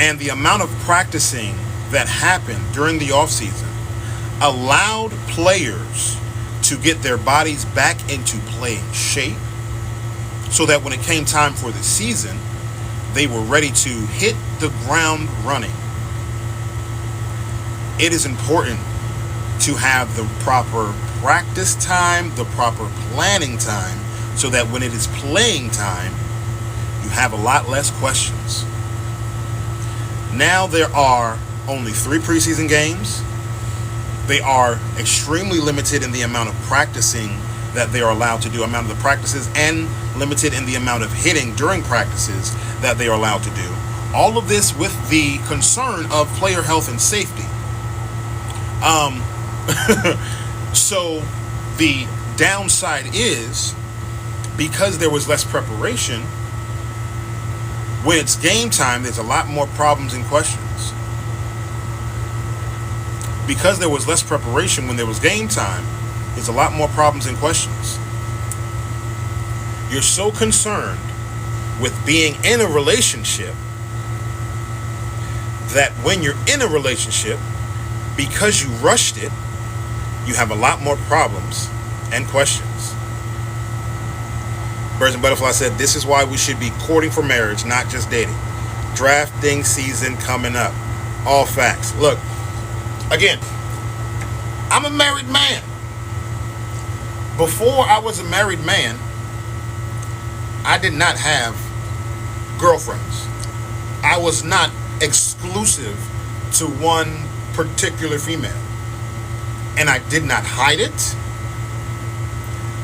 and the amount of practicing that happened during the offseason allowed players to get their bodies back into playing shape so that when it came time for the season, they were ready to hit the ground running. It is important to have the proper practice time, the proper planning time, so that when it is playing time, you have a lot less questions. Now there are only 3 preseason games. They are extremely limited in the amount of practicing that they are allowed to do, amount of the practices, and limited in the amount of hitting during practices that they are allowed to do. All of this with the concern of player health and safety. So the downside is, because there was less preparation, when it's game time, there's a lot more problems and questions. Because there was less preparation when there was game time, there's a lot more problems and questions. You're so concerned with being in a relationship that when you're in a relationship, because you rushed it, you have a lot more problems and questions. Birds and Butterfly said, this is why we should be courting for marriage, not just dating. Drafting season coming up. All facts. Look, again, I'm a married man. Before I was a married man, I did not have girlfriends. I was not exclusive to one particular female. And I did not hide it.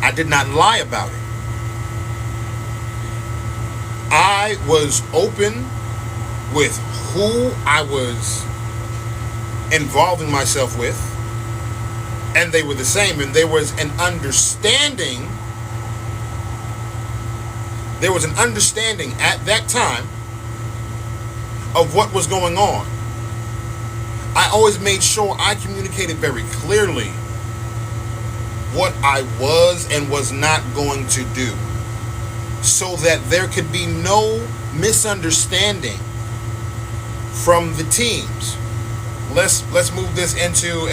I did not lie about it. I was open with who I was involving myself with, and they were the same, and there was an understanding. There was an understanding at that time of what was going on. I always made sure I communicated very clearly what I was and was not going to do, so that there could be no misunderstanding from the teams. Let's move this into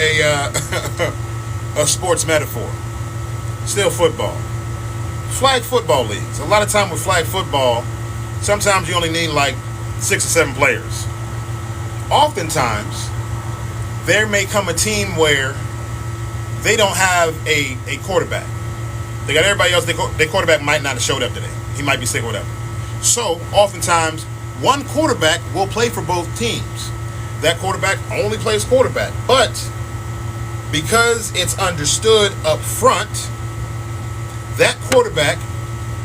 a sports metaphor. Still football. Flag football leagues. A lot of time with flag football, sometimes you only need like 6 or 7 players. Oftentimes, there may come a team where they don't have a quarterback. They got everybody else. Their quarterback might not have showed up today. He might be sick or whatever. So, oftentimes, one quarterback will play for both teams. That quarterback only plays quarterback. But because it's understood up front, that quarterback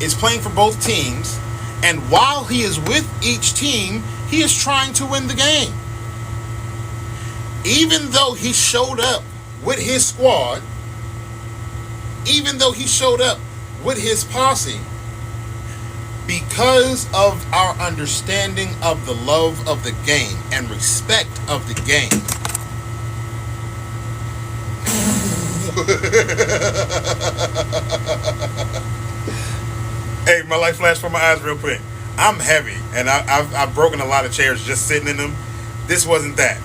is playing for both teams, and while he is with each team, he is trying to win the game. Even though he showed up with his squad, even though he showed up with his posse, because of our understanding of the love of the game and respect of the game, hey, my light flashed from my eyes real quick. I'm heavy, and I've broken a lot of chairs just sitting in them. This wasn't that.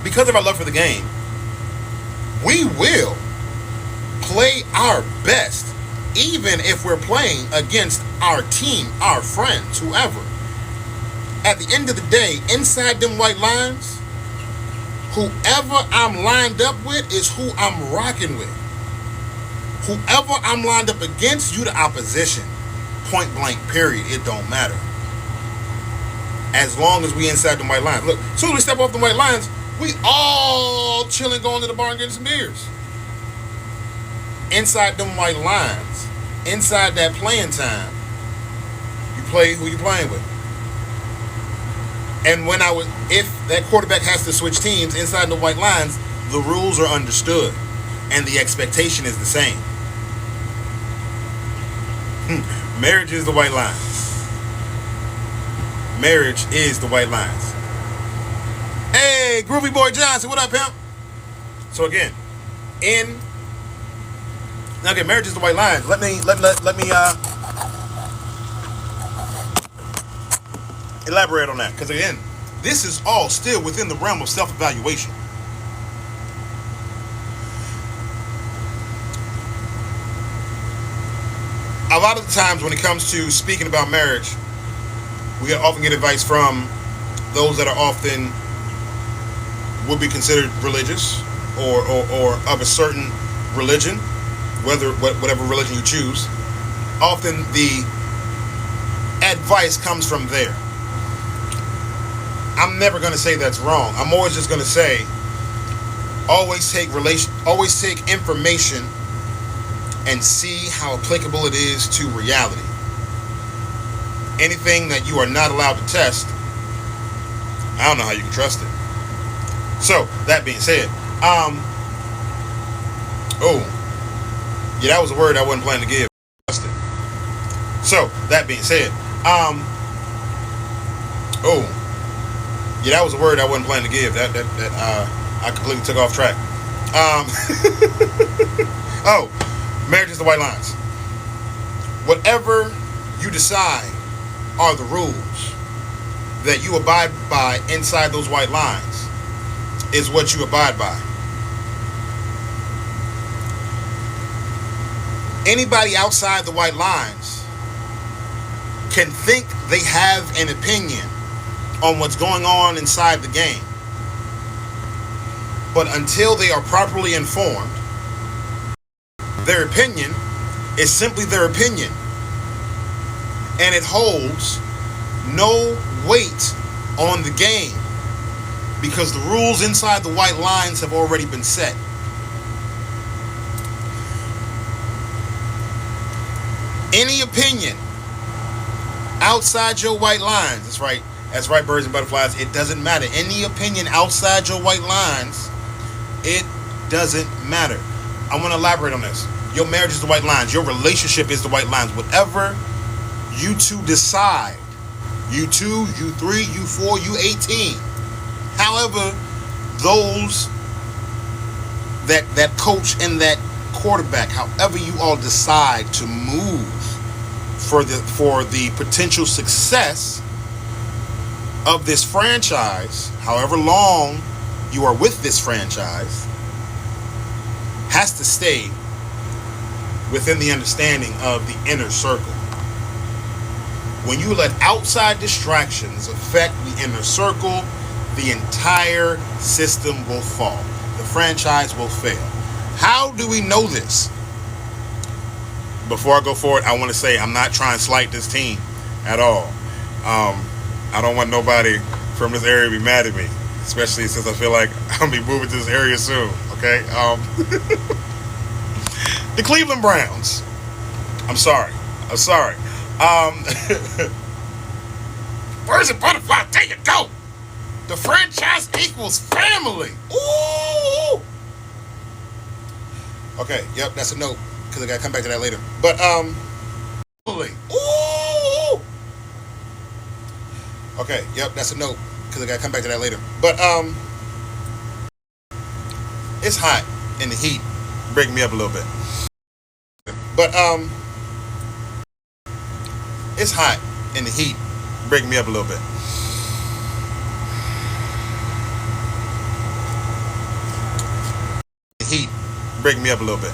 Because of our love for the game, we will play our best, even if we're playing against our team, our friends, whoever. At the end of the day, inside them white lines, whoever I'm lined up with is who I'm rocking with. Whoever I'm lined up against, you the opposition. Point blank, period. It don't matter. As long as we inside them white lines. Look, as soon as we step off the white lines, we all chilling, going to the bar and getting some beers. Inside them white lines, inside that playing time, you play who you playing with. And if that quarterback has to switch teams inside the white lines, the rules are understood and the expectation is the same. Marriage is the white lines. Marriage is the white lines. Hey, Groovy Boy Johnson, what up, pimp? So again, marriage is the white lines. Let me elaborate on that, because again, this is all still within the realm of self-evaluation. A lot of the times when it comes to speaking about marriage, we often get advice from those that are often would be considered religious or of a certain religion, whatever religion you choose. Often the advice comes from there. I'm never going to say that's wrong. I'm always just going to say, always take information and see how applicable it is to reality. Anything that you are not allowed to test, I don't know how you can trust it. So, that being said, yeah, that was a word I wasn't planning to give. So, that being said, yeah, that was a word I wasn't planning to give. That I completely took off track. Marriage is the white lines. Whatever you decide are the rules that you abide by inside those white lines is what you abide by. Anybody outside the white lines can think they have an opinion on what's going on inside the game, but until they are properly informed, their opinion is simply their opinion, and it holds no weight on the game because the rules inside the white lines have already been set. Any opinion outside your white lines, that's right, birds and butterflies, it doesn't matter. Any opinion outside your white lines, it doesn't matter. I want to elaborate on this. Your marriage is the white lines. Your relationship is the white lines. Whatever you two decide, you 2, you 3, you 4, you 18, however those that coach and that quarterback, however you all decide to move for the potential success of this franchise, however long you are with this franchise, has to stay within the understanding of the inner circle. When you let outside distractions affect the inner circle, the entire system will fall. The franchise will fail. How do we know this? Before I go forward, I want to say I'm not trying to slight this team at all. I don't want nobody from this area to be mad at me, especially since I feel like I'm going to be moving to this area soon, okay? The Cleveland Browns. I'm sorry. Birds and butterflies, there you go. The franchise equals family. Ooh. Okay, yep, that's a note, because I got to come back to that later. But, family. Ooh. Okay, yep, that's a note, because I got to come back to that later. But, it's hot, and the heat breaking me up a little bit. But, it's hot, and the heat breaking me up a little bit. The heat breaking me up a little bit.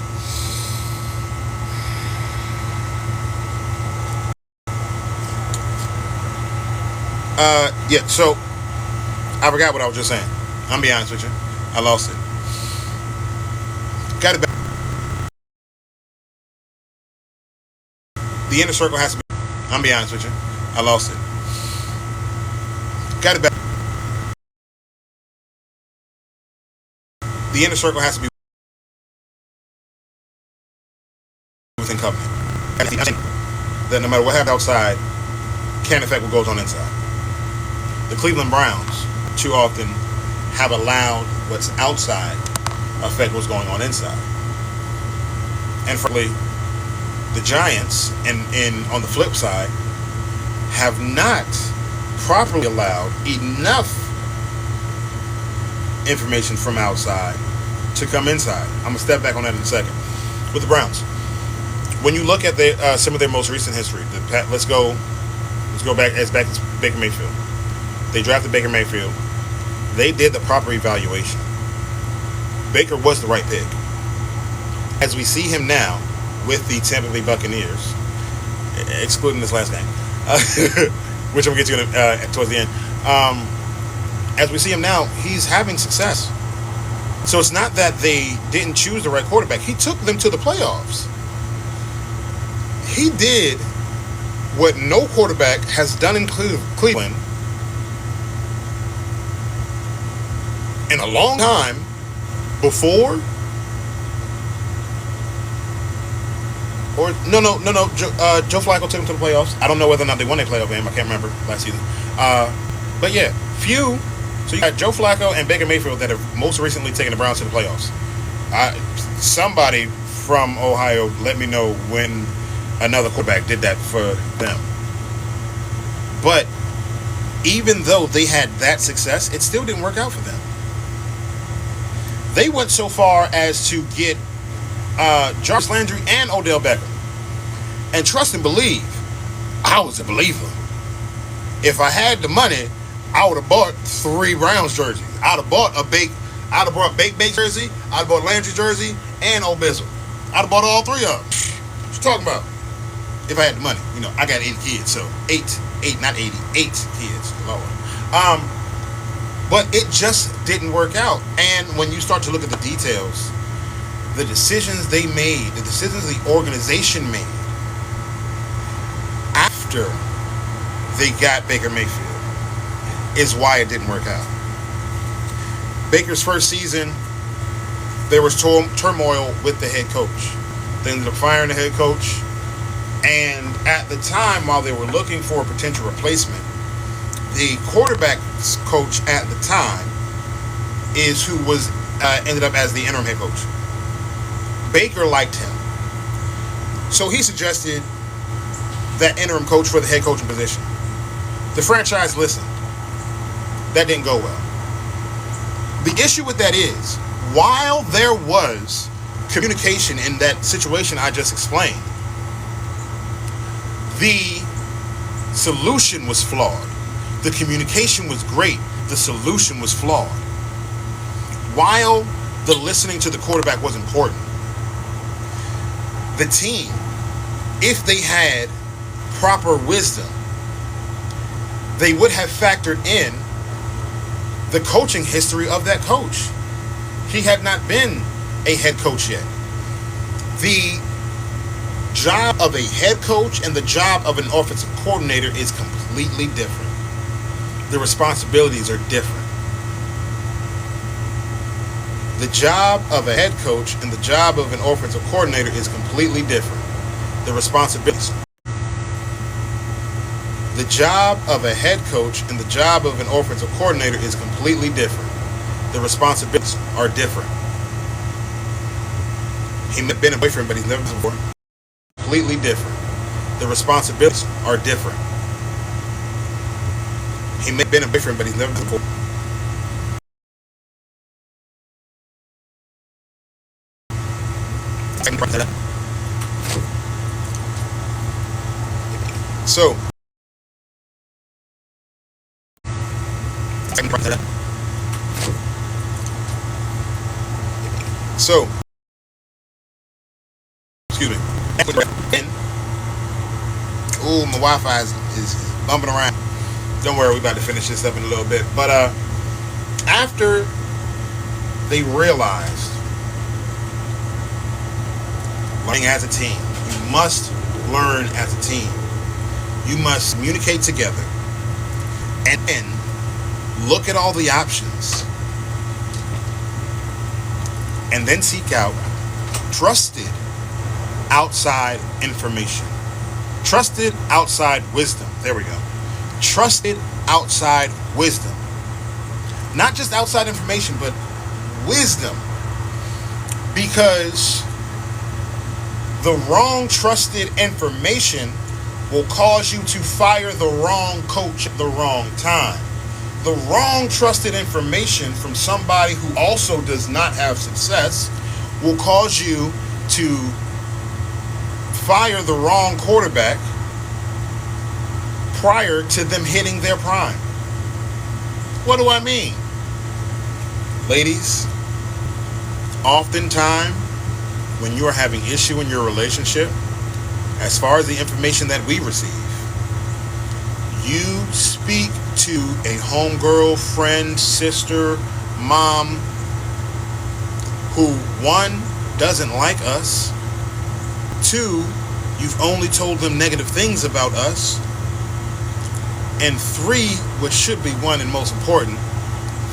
Yeah, so I forgot what I was just saying. I'm be honest with you. I lost it. Got it back. The inner circle has to be. I'm be honest with you. I lost it. Got it back. The inner circle has to be within covenant. That no matter what happens outside, can't affect what goes on inside. The Cleveland Browns too often have allowed what's outside affect what's going on inside. And frankly, the Giants, and on the flip side, have not properly allowed enough information from outside to come inside. I'm going to step back on that in a second. With the Browns, when you look at some of their most recent history, let's go back to Baker Mayfield. They drafted Baker Mayfield. They did the proper evaluation. Baker was the right pick. As we see him now with the Tampa Bay Buccaneers, excluding this last game, which I'm going to get to towards the end. As we see him now, he's having success. So it's not that they didn't choose the right quarterback. He took them to the playoffs. He did what no quarterback has done in Cleveland in a long time before Or no. Joe Flacco took them to the playoffs. I don't know whether or not they won a playoff game. I can't remember last season. But yeah, few. So you got Joe Flacco and Baker Mayfield that have most recently taken the Browns to the playoffs. Somebody from Ohio let me know when another quarterback did that for them. But even though they had that success, it still didn't work out for them. They went so far as to get Jarvis Landry and Odell Beckham. And trust and believe, I was a believer. If I had the money, I would have bought 3 Browns jerseys. I'd have bought Bake jersey, I'd have bought Landry jersey, and Old Bizzle. I'd have bought all 3 of them. What you talking about? If I had the money. You know, I got 8 kids, so 8, not 80, 8 kids. Lord. But it just didn't work out. And when you start to look at the details, the decisions they made, the decisions the organization made after they got Baker Mayfield is why it didn't work out. Baker's first season, there was turmoil with the head coach. They ended up firing the head coach. And at the time, while they were looking for a potential replacement, the quarterback's coach at the time is who was ended up as the interim head coach. Baker liked him. So he suggested that interim coach for the head coaching position. The franchise listened. That didn't go well. The issue with that is, while there was communication in that situation I just explained, the solution was flawed. The communication was great. The solution was flawed. While the listening to the quarterback was important, the team, if they had proper wisdom, they would have factored in the coaching history of that coach. He had not been a head coach yet. The job of a head coach and the job of an offensive coordinator is completely different. The responsibilities are different. The job of a head coach and the job of an offensive coordinator is completely different. The responsibilities. The job of a head coach and the job of an offensive coordinator is completely different. The responsibilities are different. He may have been a boyfriend, but he's never been before. Completely different. The responsibilities are different. He may have been a boyfriend, but he's never been before. So, excuse me. Ooh, my Wi-Fi is bumping around. Don't worry, we're about to finish this up in a little bit. But after they realized, learning as a team, you must learn as a team. You must communicate together and then look at all the options and then seek out trusted outside information. Trusted outside wisdom. There we go. Trusted outside wisdom. Not just outside information, but wisdom. Because the wrong trusted information will cause you to fire the wrong coach at the wrong time. The wrong trusted information from somebody who also does not have success will cause you to fire the wrong quarterback prior to them hitting their prime. What do I mean? Ladies, oftentimes when you are having issue in your relationship, as far as the information that we receive, you speak to a homegirl, friend, sister, mom, who, one, doesn't like us, two, you've only told them negative things about us, and three, which should be one and most important,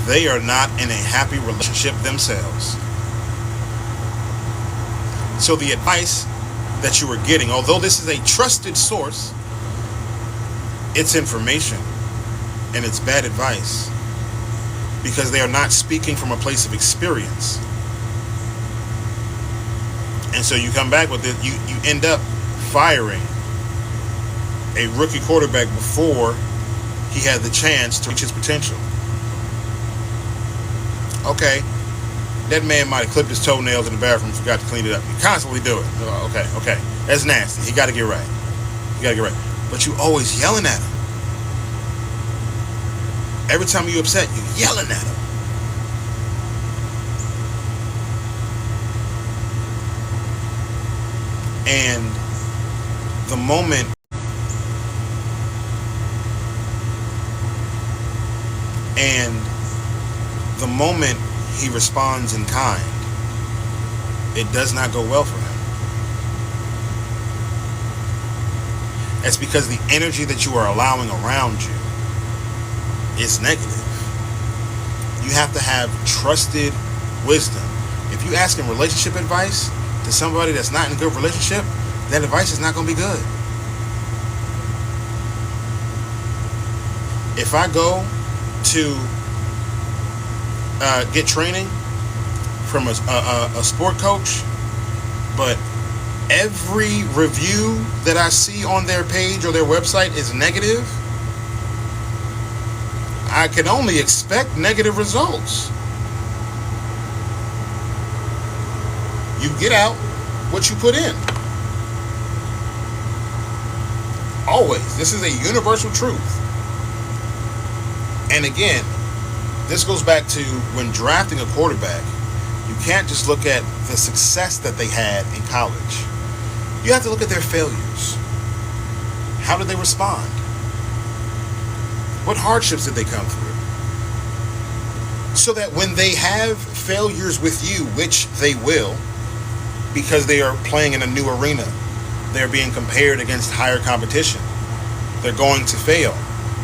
they are not in a happy relationship themselves. So the advice that you are getting, although this is a trusted source, it's information and it's bad advice because they are not speaking from a place of experience. And so you come back with it, you end up firing a rookie quarterback before he had the chance to reach his potential. Okay, that man might have clipped his toenails in the bathroom and forgot to clean it up. You constantly do it. Okay. That's nasty. He got to get right. But you always yelling at him. Every time you're upset, you're yelling at him. And the moment he responds in kind, it does not go well for him. That's because the energy that you are allowing around you is negative. You have to have trusted wisdom. If you ask him relationship advice to somebody that's not in a good relationship, that advice is not going to be good. If I go to get training from a sport coach, but every review that I see on their page or their website is negative, I can only expect negative results. You get out what you put in. Always. This is a universal truth. And again, this goes back to when drafting a quarterback, you can't just look at the success that they had in college. You have to look at their failures. How did they respond? What hardships did they come through? So that when they have failures with you, which they will, because they are playing in a new arena, they're being compared against higher competition, they're going to fail.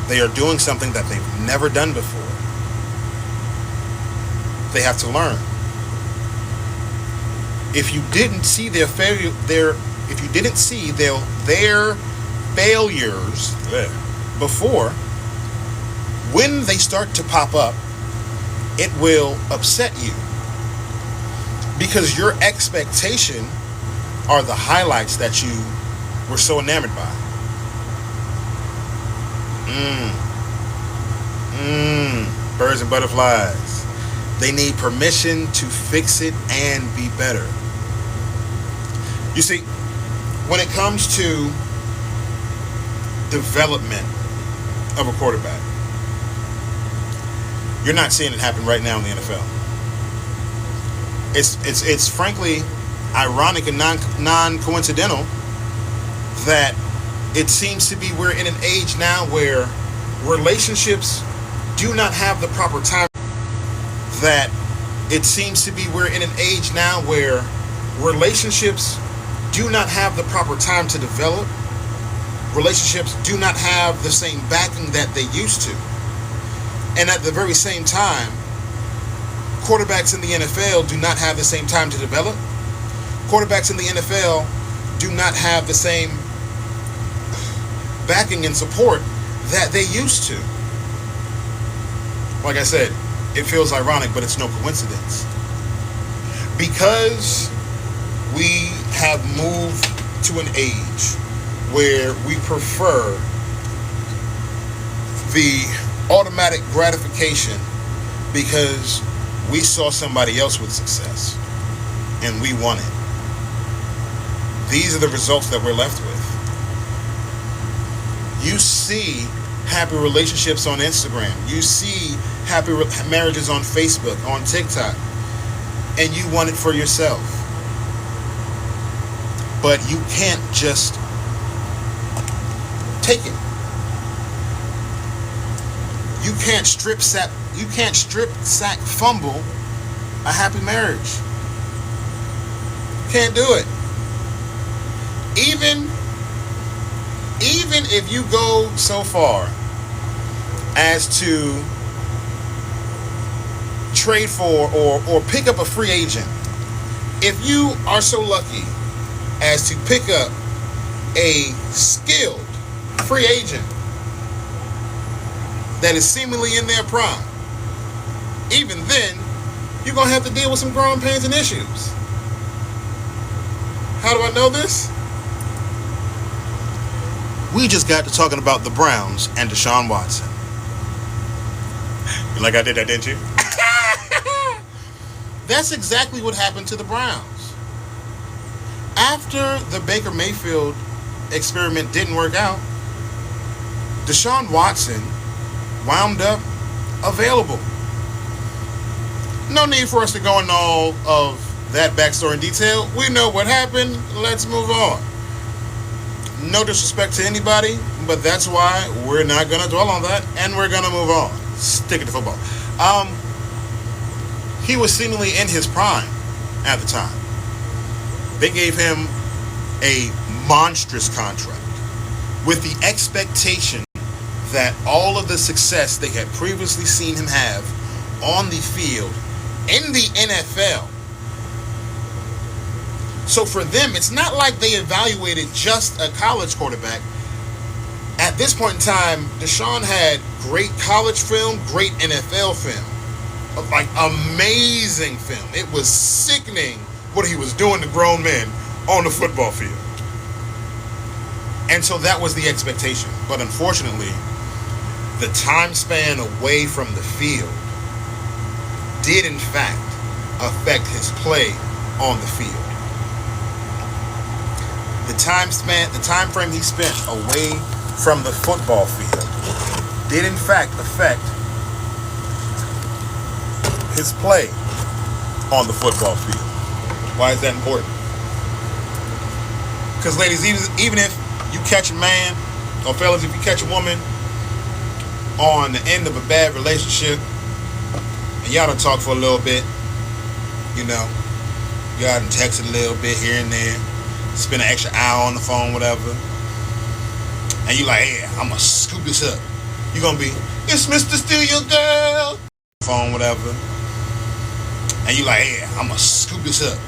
They are doing something that they've never done before. They have to learn. If you didn't see their failures before, when they start to pop up, it will upset you because your expectation are the highlights that you were so enamored by. Birds and butterflies. They need permission to fix it and be better. You see, when it comes to development of a quarterback, you're not seeing it happen right now in the NFL. It's frankly ironic and non-coincidental that it seems to be we're in an age now where relationships do not have the proper time. That it seems to be we're in an age now where relationships do not have the proper time to develop. Relationships do not have the same backing that they used to. And at the very same time, quarterbacks in the NFL do not have the same time to develop. Quarterbacks in the NFL do not have the same backing and support that they used to. Like I said, it feels ironic, but it's no coincidence. Because we have moved to an age where we prefer the automatic gratification because we saw somebody else with success and we want it. These are the results that we're left with. You see happy relationships on Instagram. You see happy marriages on Facebook, on TikTok, and you want it for yourself. But you can't just take it. You can't strip sack fumble a happy marriage. Can't do it. Even if you go so far as to trade for or pick up a free agent, if you are so lucky as to pick up a skilled free agent that is seemingly in their prime, even then, you're going to have to deal with some growing pains and issues. How do I know this? We just got to talking about the Browns and Deshaun Watson. You like I did that, didn't you? That's exactly what happened to the Browns. After the Baker Mayfield experiment didn't work out, Deshaun Watson wound up available. No need for us to go into all of that backstory in detail. We know what happened. Let's move on. No disrespect to anybody, but that's why we're not going to dwell on that, and we're going to move on. Stick it to football. He was seemingly in his prime at the time. They gave him a monstrous contract with the expectation that all of the success they had previously seen him have on the field in the NFL. So for them, it's not like they evaluated just a college quarterback. At this point in time, Deshaun had great college film, great NFL film. Like, amazing film. It was sickening what he was doing to grown men on the football field. And so that was the expectation. But unfortunately, the time span away from the field did in fact affect his play on the field. The time frame he spent away from the football field did in fact affect his play on the football field. Why is that important? Because ladies, even if you catch a man, or fellas, if you catch a woman on the end of a bad relationship, and y'all done talk for a little bit, you know, y'all done text a little bit here and there, spend an extra hour on the phone, whatever, and you like, hey, I'm gonna scoop this up. You gonna be, it's Mr. Steal Your Girl, phone, whatever, and you like, hey, I'm gonna scoop this up.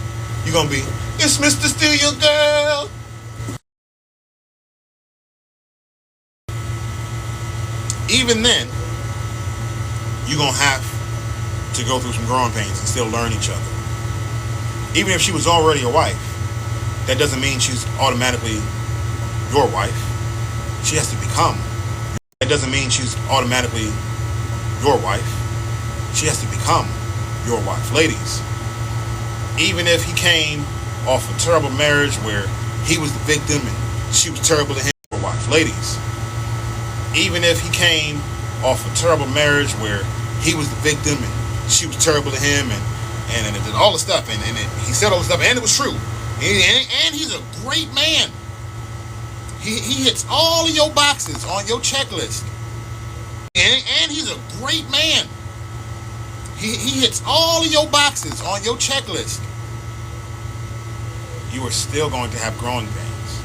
You gonna be, it's Mr. Steal Your Girl. Even then, you're going to have to go through some growing pains and still learn each other. Even if she was already a wife, that doesn't mean she's automatically your wife. She has to become. That doesn't mean she's automatically your wife. She has to become your wife. Ladies, even if he came off a terrible marriage where he was the victim and she was terrible to him, your wife. Ladies, even if he came off a terrible marriage where he was the victim and she was terrible to him and all the stuff and he said all the stuff and it was true and he's a great man. He hits all of your boxes on your checklist and he's a great man. He hits all of your boxes on your checklist. You are still going to have growing pains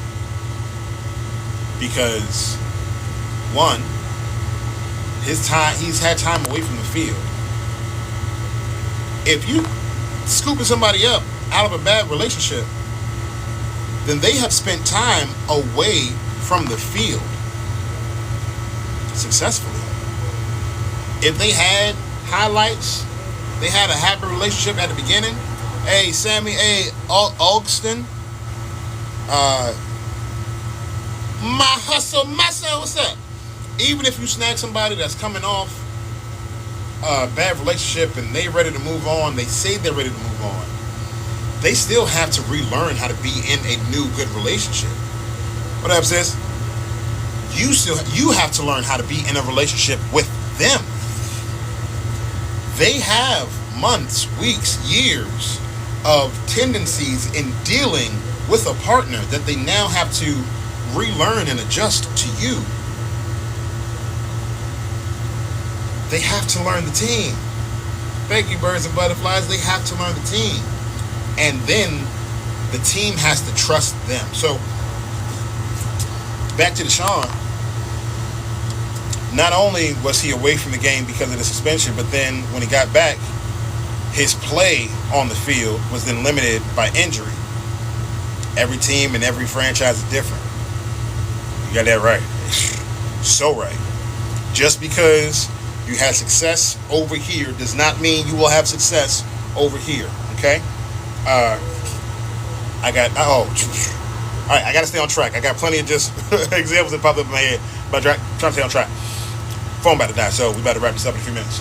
because one, he's had time away from the field. If you scooping somebody up out of a bad relationship, then they have spent time away from the field successfully. If they had highlights, they had a happy relationship at the beginning. Hey, Sammy, hey, Augston, my hustle, what's up? Even if you snag somebody that's coming off a bad relationship and they ready to move on, they say they're ready to move on, they still have to relearn how to be in a new good relationship. What up, sis? You have to learn how to be in a relationship with them. They have months, weeks, years of tendencies in dealing with a partner that they now have to relearn and adjust to you. They have to learn the team. Thank you, birds and butterflies. They have to learn the team. And then the team has to trust them. So, back to Deshaun. Not only was he away from the game because of the suspension, but then when he got back, his play on the field was then limited by injury. Every team and every franchise is different. You got that right. So right. Just because you had success over here does not mean you will have success over here. Okay? All right, I got to stay on track. I got plenty of just examples that popped up in my head, but I'm trying to stay on track. Phone about to die, so we about to wrap this up in a few minutes.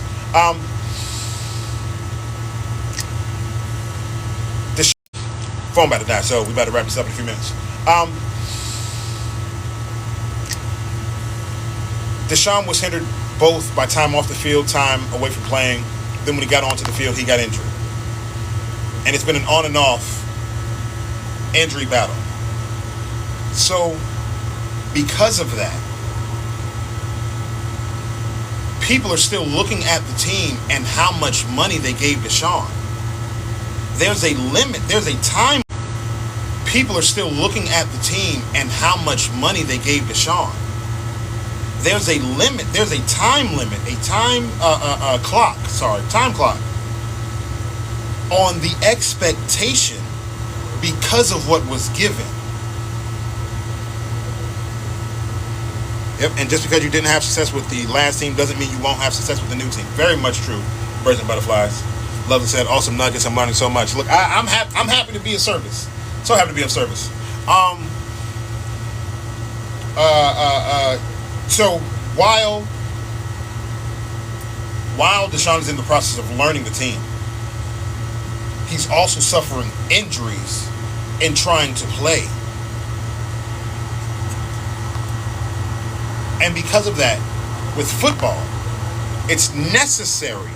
Phone about to die, so we about to wrap this up in a few minutes. Deshaun was hindered both by time off the field, time away from playing. Then when he got onto the field, he got injured. And it's been an on and off injury battle. So, because of that, people are still looking at the team and how much money they gave Deshaun. There's a limit. There's a time. People are still looking at the team and how much money they gave Deshaun. There's a limit. There's a time limit. A time clock. Time clock on the expectation because of what was given. Yep, and just because you didn't have success with the last team doesn't mean you won't have success with the new team. Very much true. Birds and butterflies. Lovely said, awesome nuggets. I'm learning so much. Look, I'm happy to be of service. So happy to be of service. So while Deshaun is in the process of learning the team, he's also suffering injuries in trying to play. And because of that, with football, it's necessary.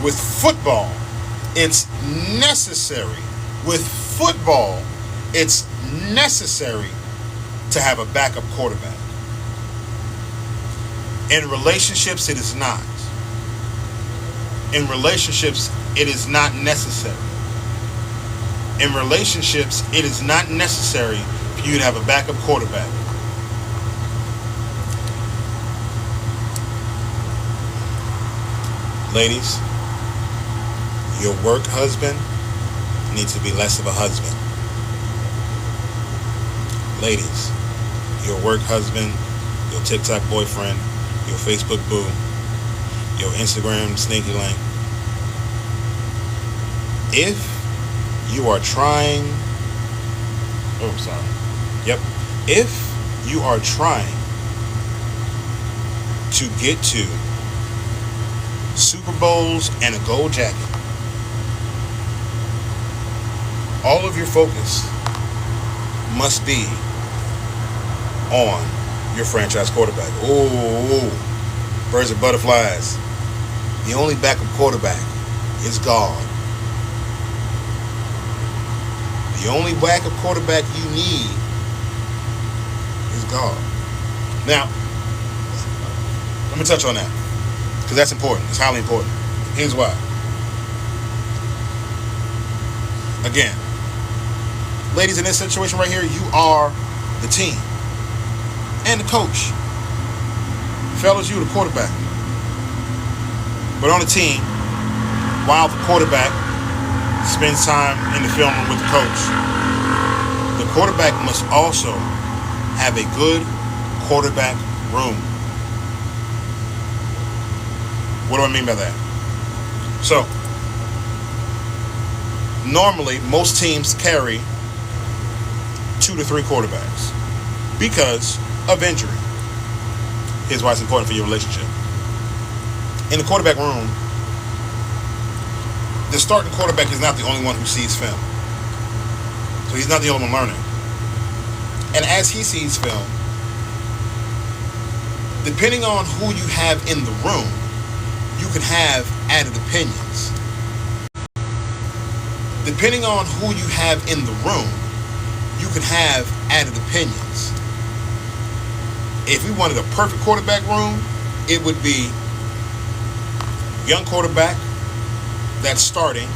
With football, it's necessary. With football, it's necessary to have a backup quarterback. In relationships, it is not. In relationships, it is not necessary. In relationships, it is not necessary for you to have a backup quarterback. Ladies, your work husband needs to be less of a husband. Ladies, your work husband, your TikTok boyfriend, your Facebook boo, your Instagram sneaky link. If you are trying, if you are trying to get to Super Bowls and a gold jacket, all of your focus must be on your franchise quarterback. Oh, birds and butterflies. The only backup quarterback is God. The only backup quarterback you need is God. Now, let me touch on that, because that's important. It's highly important. Here's why. Again, ladies, in this situation right here, you are the team and the coach. Fellas, you the quarterback. But on the team, while the quarterback spends time in the film room with the coach, the quarterback must also have a good quarterback room. What do I mean by that? So, normally, most teams carry 2 to 3 quarterbacks because of injury. Here's why it's important for your relationship. In the quarterback room, the starting quarterback is not the only one who sees film. So he's not the only one learning. And as he sees film, depending on who you have in the room, you can have added opinions. Depending on who you have in the room, you can have added opinions. If we wanted a perfect quarterback room, it would be young quarterback that's starting.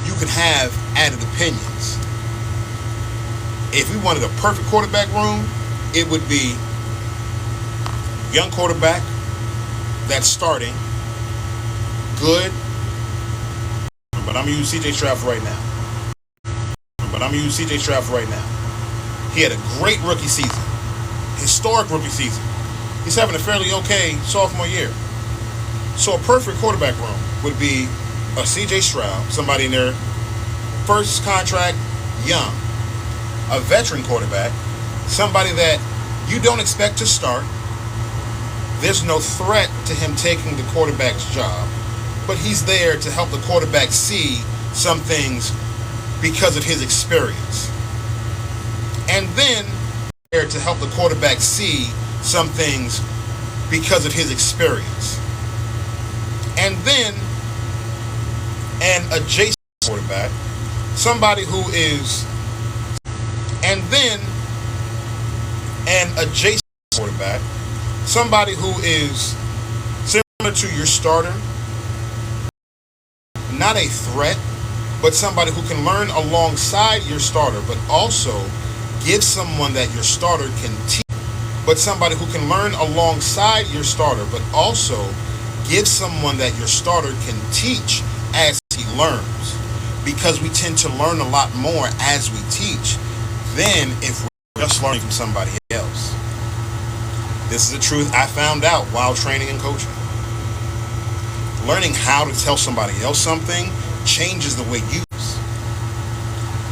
You can have added opinions. If we wanted a perfect quarterback room, it would be young quarterback that's starting, good, but I'm going to use CJ Stroud for right now. But I'm going to use C.J. Stroud for right now. He had a great rookie season. Historic rookie season. He's having a fairly okay sophomore year. So a perfect quarterback room would be a C.J. Stroud, somebody in their first contract, young. A veteran quarterback, somebody that you don't expect to start. There's no threat to him taking the quarterback's job, but he's there to help the quarterback see some things because of his experience. And then there to help the quarterback see some things because of his experience. And then an adjacent quarterback, somebody who is, and then an adjacent quarterback, somebody who is similar to your starter, not a threat, but somebody who can learn alongside your starter, but also give someone that your starter can teach. But somebody who can learn alongside your starter, but also give someone that your starter can teach as he learns. Because we tend to learn a lot more as we teach than if we're just learning from somebody else. This is the truth I found out while training and coaching. Learning how to tell somebody else something changes the way you use.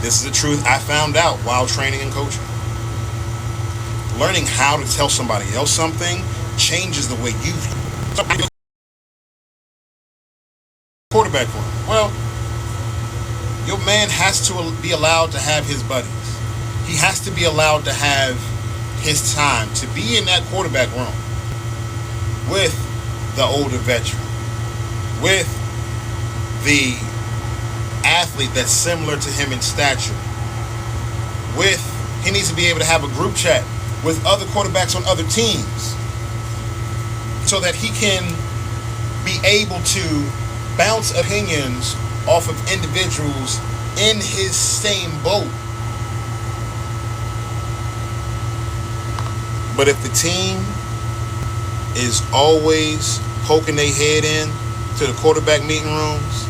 This is the truth I found out while training and coaching. Learning how to tell somebody else something changes the way you view. Quarterback room. Well, your man has to be allowed to have his buddies. He has to be allowed to have his time to be in that quarterback room with the older veteran, with the athlete that's similar to him in stature, he needs to be able to have a group chat with other quarterbacks on other teams so that he can be able to bounce opinions off of individuals in his same boat. But if the team is always poking their head in to the quarterback meeting rooms,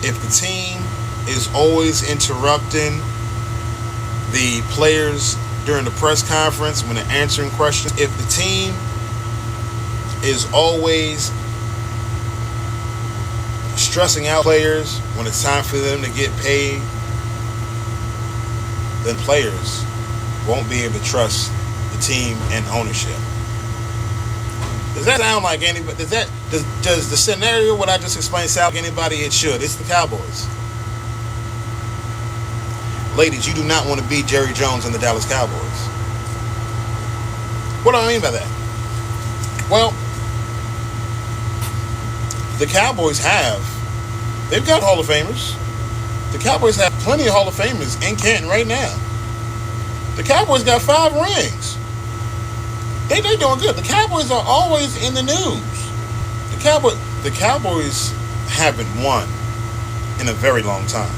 if the team is always interrupting the players during the press conference when they're answering questions, if the team is always stressing out players when it's time for them to get paid, then players won't be able to trust the team and ownership. Does that sound like anybody? Does the scenario what I just explained sound like anybody? It should. It's the Cowboys. Ladies, you do not want to be Jerry Jones and the Dallas Cowboys. What do I mean by that? Well, the Cowboys they've got Hall of Famers. The Cowboys have plenty of Hall of Famers in Canton right now. The Cowboys got 5 rings. They doing good. The Cowboys are always in the news. The Cowboys haven't won in a very long time.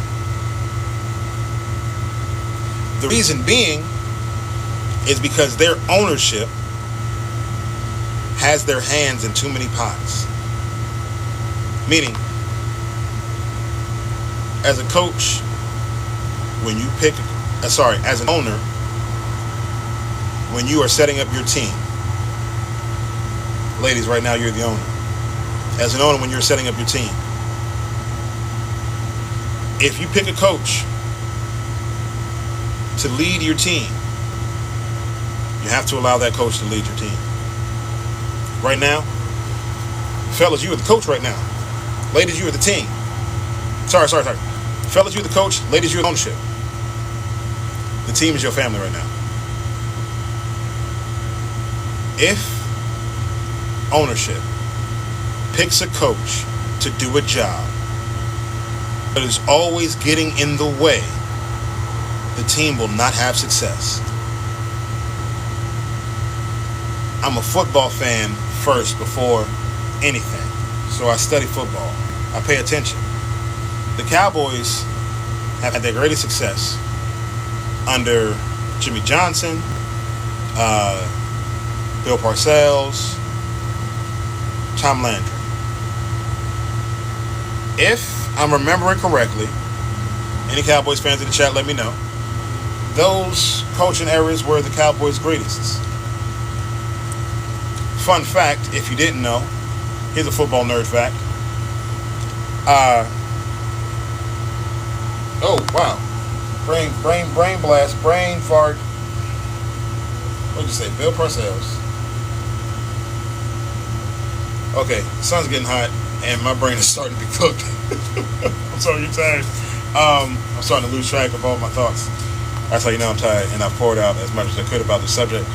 The reason being is because their ownership has their hands in too many pots. Meaning, as a coach, when you as an owner, when you are setting up your team, ladies, right now you're the owner. As an owner, when you're setting up your team, if you pick a coach to lead your team, you have to allow that coach to lead your team. Right now, fellas, you are the coach right now. Ladies, you are the team. Sorry. Fellas, you're the coach. Ladies, you're the ownership. The team is your family right now. If ownership picks a coach to do a job but is always getting in the way, the team will not have success. I'm a football fan first before anything, so I study football. I pay attention. The Cowboys have had their greatest success under Jimmy Johnson, Bill Parcells, Tom Landry. If I'm remembering correctly, any Cowboys fans in the chat, let me know. those coaching errors were the Cowboys' greatest. Fun fact, if you didn't know, here's a football nerd fact. Oh, wow. Brain blast, brain fart. What'd you say? Bill Parcells. Okay, the sun's getting hot, and my brain is starting to be cooked. I'm sorry, you're tired. I'm starting to lose track of all my thoughts. That's how you know I'm tired, and I poured out as much as I could about the subject.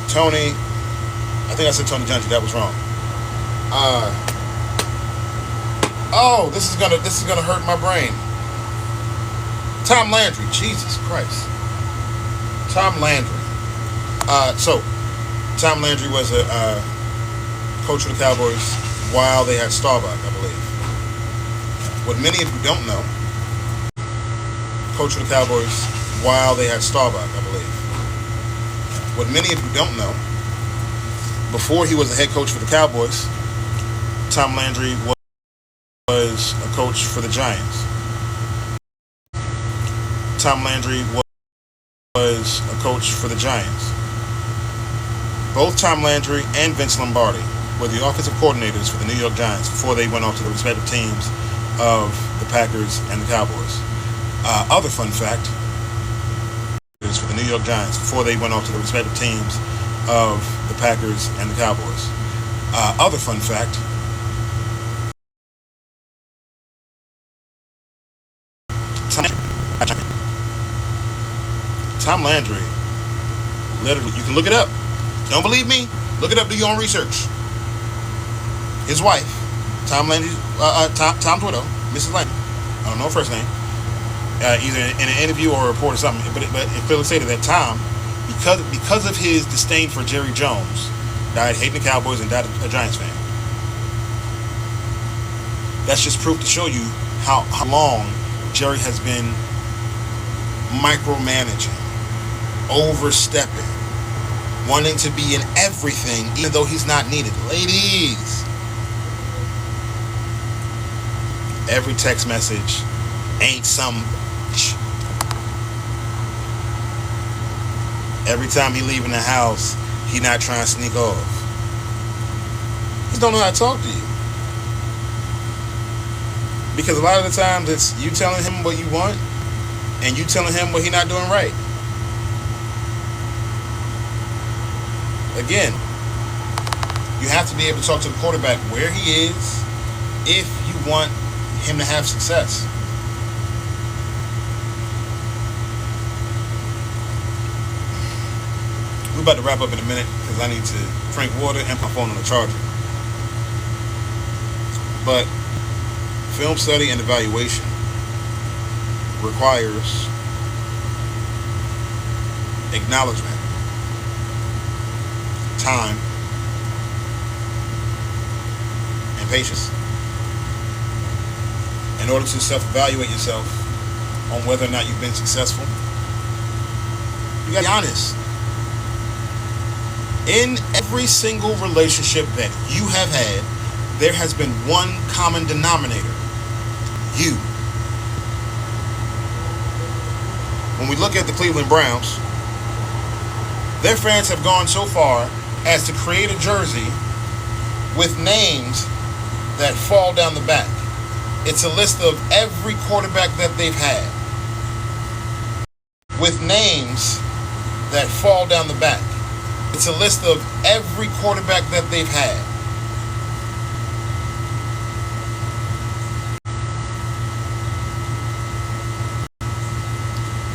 Tony, I think I said Tony Dungy. That was wrong. Oh, this is gonna hurt my brain. Tom Landry, Jesus Christ. Tom Landry. So Tom Landry was a coach of the Cowboys while they had Staubach, I believe. What many of you don't know, coach of the Cowboys while they had Staubach, I believe. What many of you don't know, before he was the head coach for the Cowboys, Tom Landry was a coach for the Giants. Tom Landry was a coach for the Giants. Both Tom Landry and Vince Lombardi were the offensive coordinators for the New York Giants before they went off to the respective teams of the Packers and the Cowboys. Other fun fact, for the New York Giants before they went off to the respective teams of the Packers and the Cowboys. Other fun fact, Tom Landry, literally, you can look it up. Don't believe me? Look it up, do your own research. His wife, Tom Landry, Tom's widow, Mrs. Landry, I don't know her first name, either in an interview or a report or something, but it clearly stated that Tom, because of his disdain for Jerry Jones, died hating the Cowboys and died a Giants fan. That's just proof to show you how long Jerry has been micromanaging, overstepping, wanting to be in everything even though he's not needed. Ladies, every text message ain't some. Every time he leaving the house, he not trying to sneak off. He don't know how to talk to you. Because a lot of the times it's you telling him what you want and you telling him what he not doing right. Again, you have to be able to talk to the quarterback where he is if you want him to have success. We're about to wrap up in a minute because I need to drink water and put my phone on the charger. But film study and evaluation requires acknowledgement, time, and patience in order to self-evaluate yourself on whether or not you've been successful. You gotta be honest. In every single relationship that you have had, there has been one common denominator: you. When we look at the Cleveland Browns, their fans have gone so far as to create a jersey with names that fall down the back. It's a list of every quarterback that they've had with names that fall down the back. It's a list of every quarterback that they've had.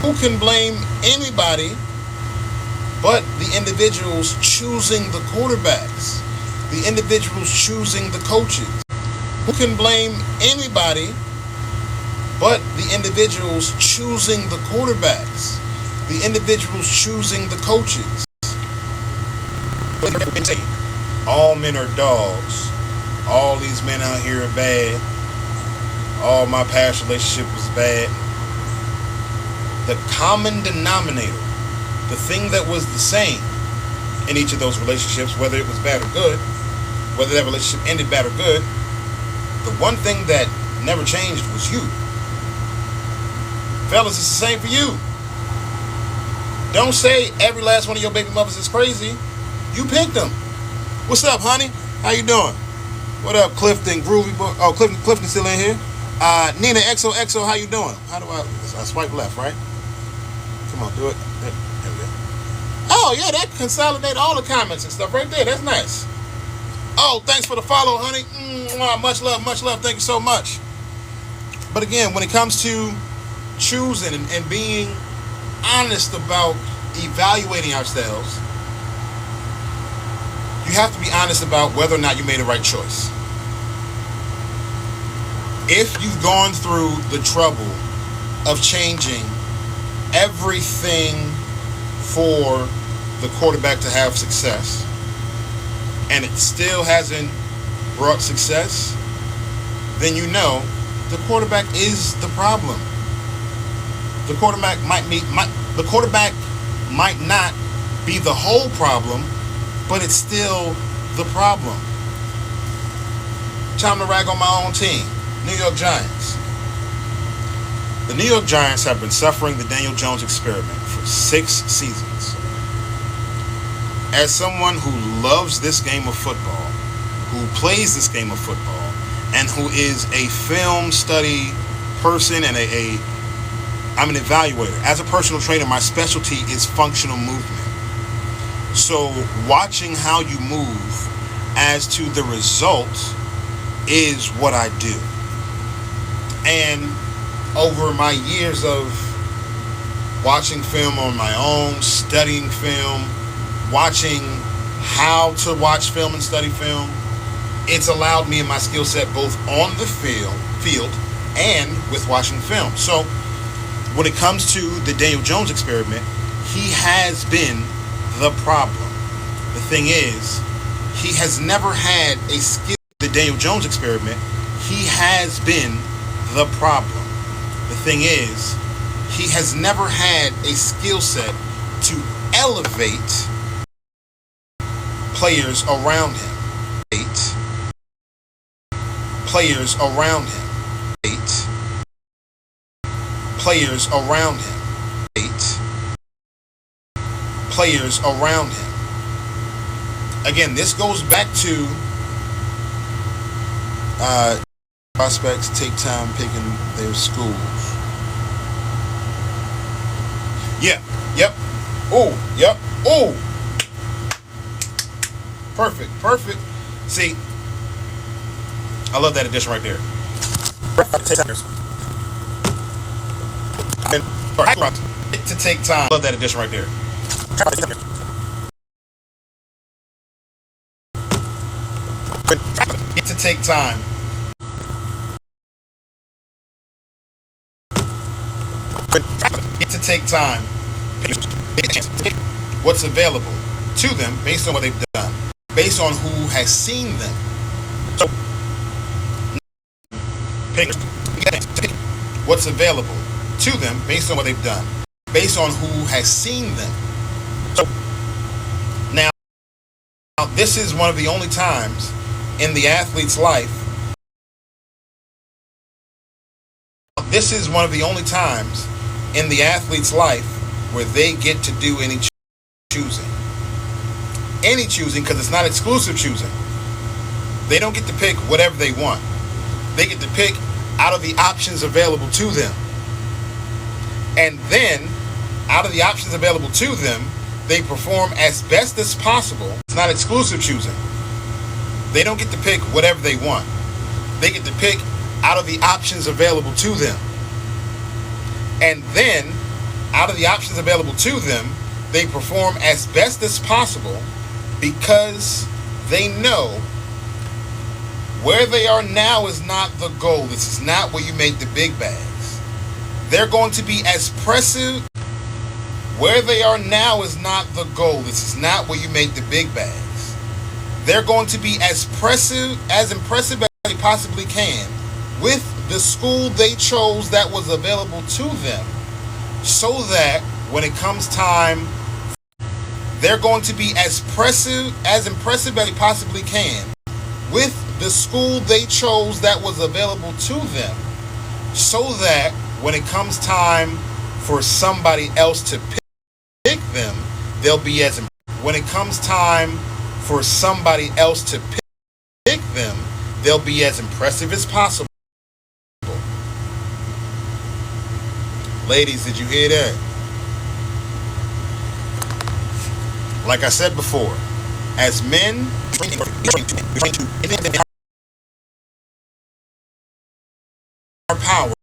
Who can blame anybody but the individuals choosing the quarterbacks, the individuals choosing the coaches? Who can blame anybody but the individuals choosing the quarterbacks, the individuals choosing the coaches? All men are dogs. All these men out here are bad. All my past relationship was bad. The common denominator, the thing that was the same in each of those relationships, whether it was bad or good, whether that relationship ended bad or good, the one thing that never changed was you. Fellas, it's the same for you. Don't say every last one of your baby mothers is crazy. You picked them. What's up, honey? How you doing? What up, Clifton Groovy? Oh, Clifton's still in here. Nina XOXO, how you doing? How do I swipe left, right? Come on, do it. There we go. Oh, yeah, that consolidate all the comments and stuff right there. That's nice. Oh, thanks for the follow, honey. Much love, much love. Thank you so much. But again, when it comes to choosing and being honest about evaluating ourselves, you have to be honest about whether or not you made the right choice. If you've gone through the trouble of changing everything for the quarterback to have success, and it still hasn't brought success, then you know the quarterback is the problem. The quarterback might not be the whole problem, but it's still the problem. Time to rag on my own team, New York Giants. The New York Giants have been suffering the Daniel Jones experiment for 6 seasons. As someone who loves this game of football, who plays this game of football, and who is a film study person and I'm an evaluator. As a personal trainer, my specialty is functional movement. So watching how you move as to the result is what I do. And over my years of watching film on my own, studying film, watching how to watch film and study film, it's allowed me and my skill set both on the field and with watching film. So when it comes to the Daniel Jones experiment, he has been the problem. The thing is, he has never had a skill. The Daniel Jones experiment, he has been the problem. The thing is, he has never had a skill set to elevate players around him. Players around him. Players around him. Players around him. Again, this goes back to prospects take time picking their schools. Yeah. Yep. Oh. Yep. Oh. Perfect. See, I love that addition right there. To take time. I love that addition right there. To take time. To take time. What's available to them based on what they've done, based on who has seen them. So, what's available to them based on what they've done, based on who has seen them. So, now this is one of the only times in the athlete's life. This is one of the only times in the athlete's life where they get to do any choosing. Any choosing, because it's not exclusive choosing. They don't get to pick whatever they want. They get to pick out of the options available to them. And then, out of the options available to them, they perform as best as possible. It's not exclusive choosing. They don't get to pick whatever they want. They get to pick out of the options available to them. And then, out of the options available to them, they perform as best as possible because they know where they are now is not the goal. This is not where you make the big bags. They're going to be as impressive. Where they are now is not the goal. This is not where you make the big bags. They're going to be as impressive as they possibly can with the school they chose that was available to them, so that when it comes time, they're going to be as impressive as they possibly can with the school they chose that was available to them, so that When it comes time for somebody else to pick them, they'll be as when it comes time for somebody else to pick them, they'll be as impressive as possible. Ladies, did you hear that? Like I said before, as men, our power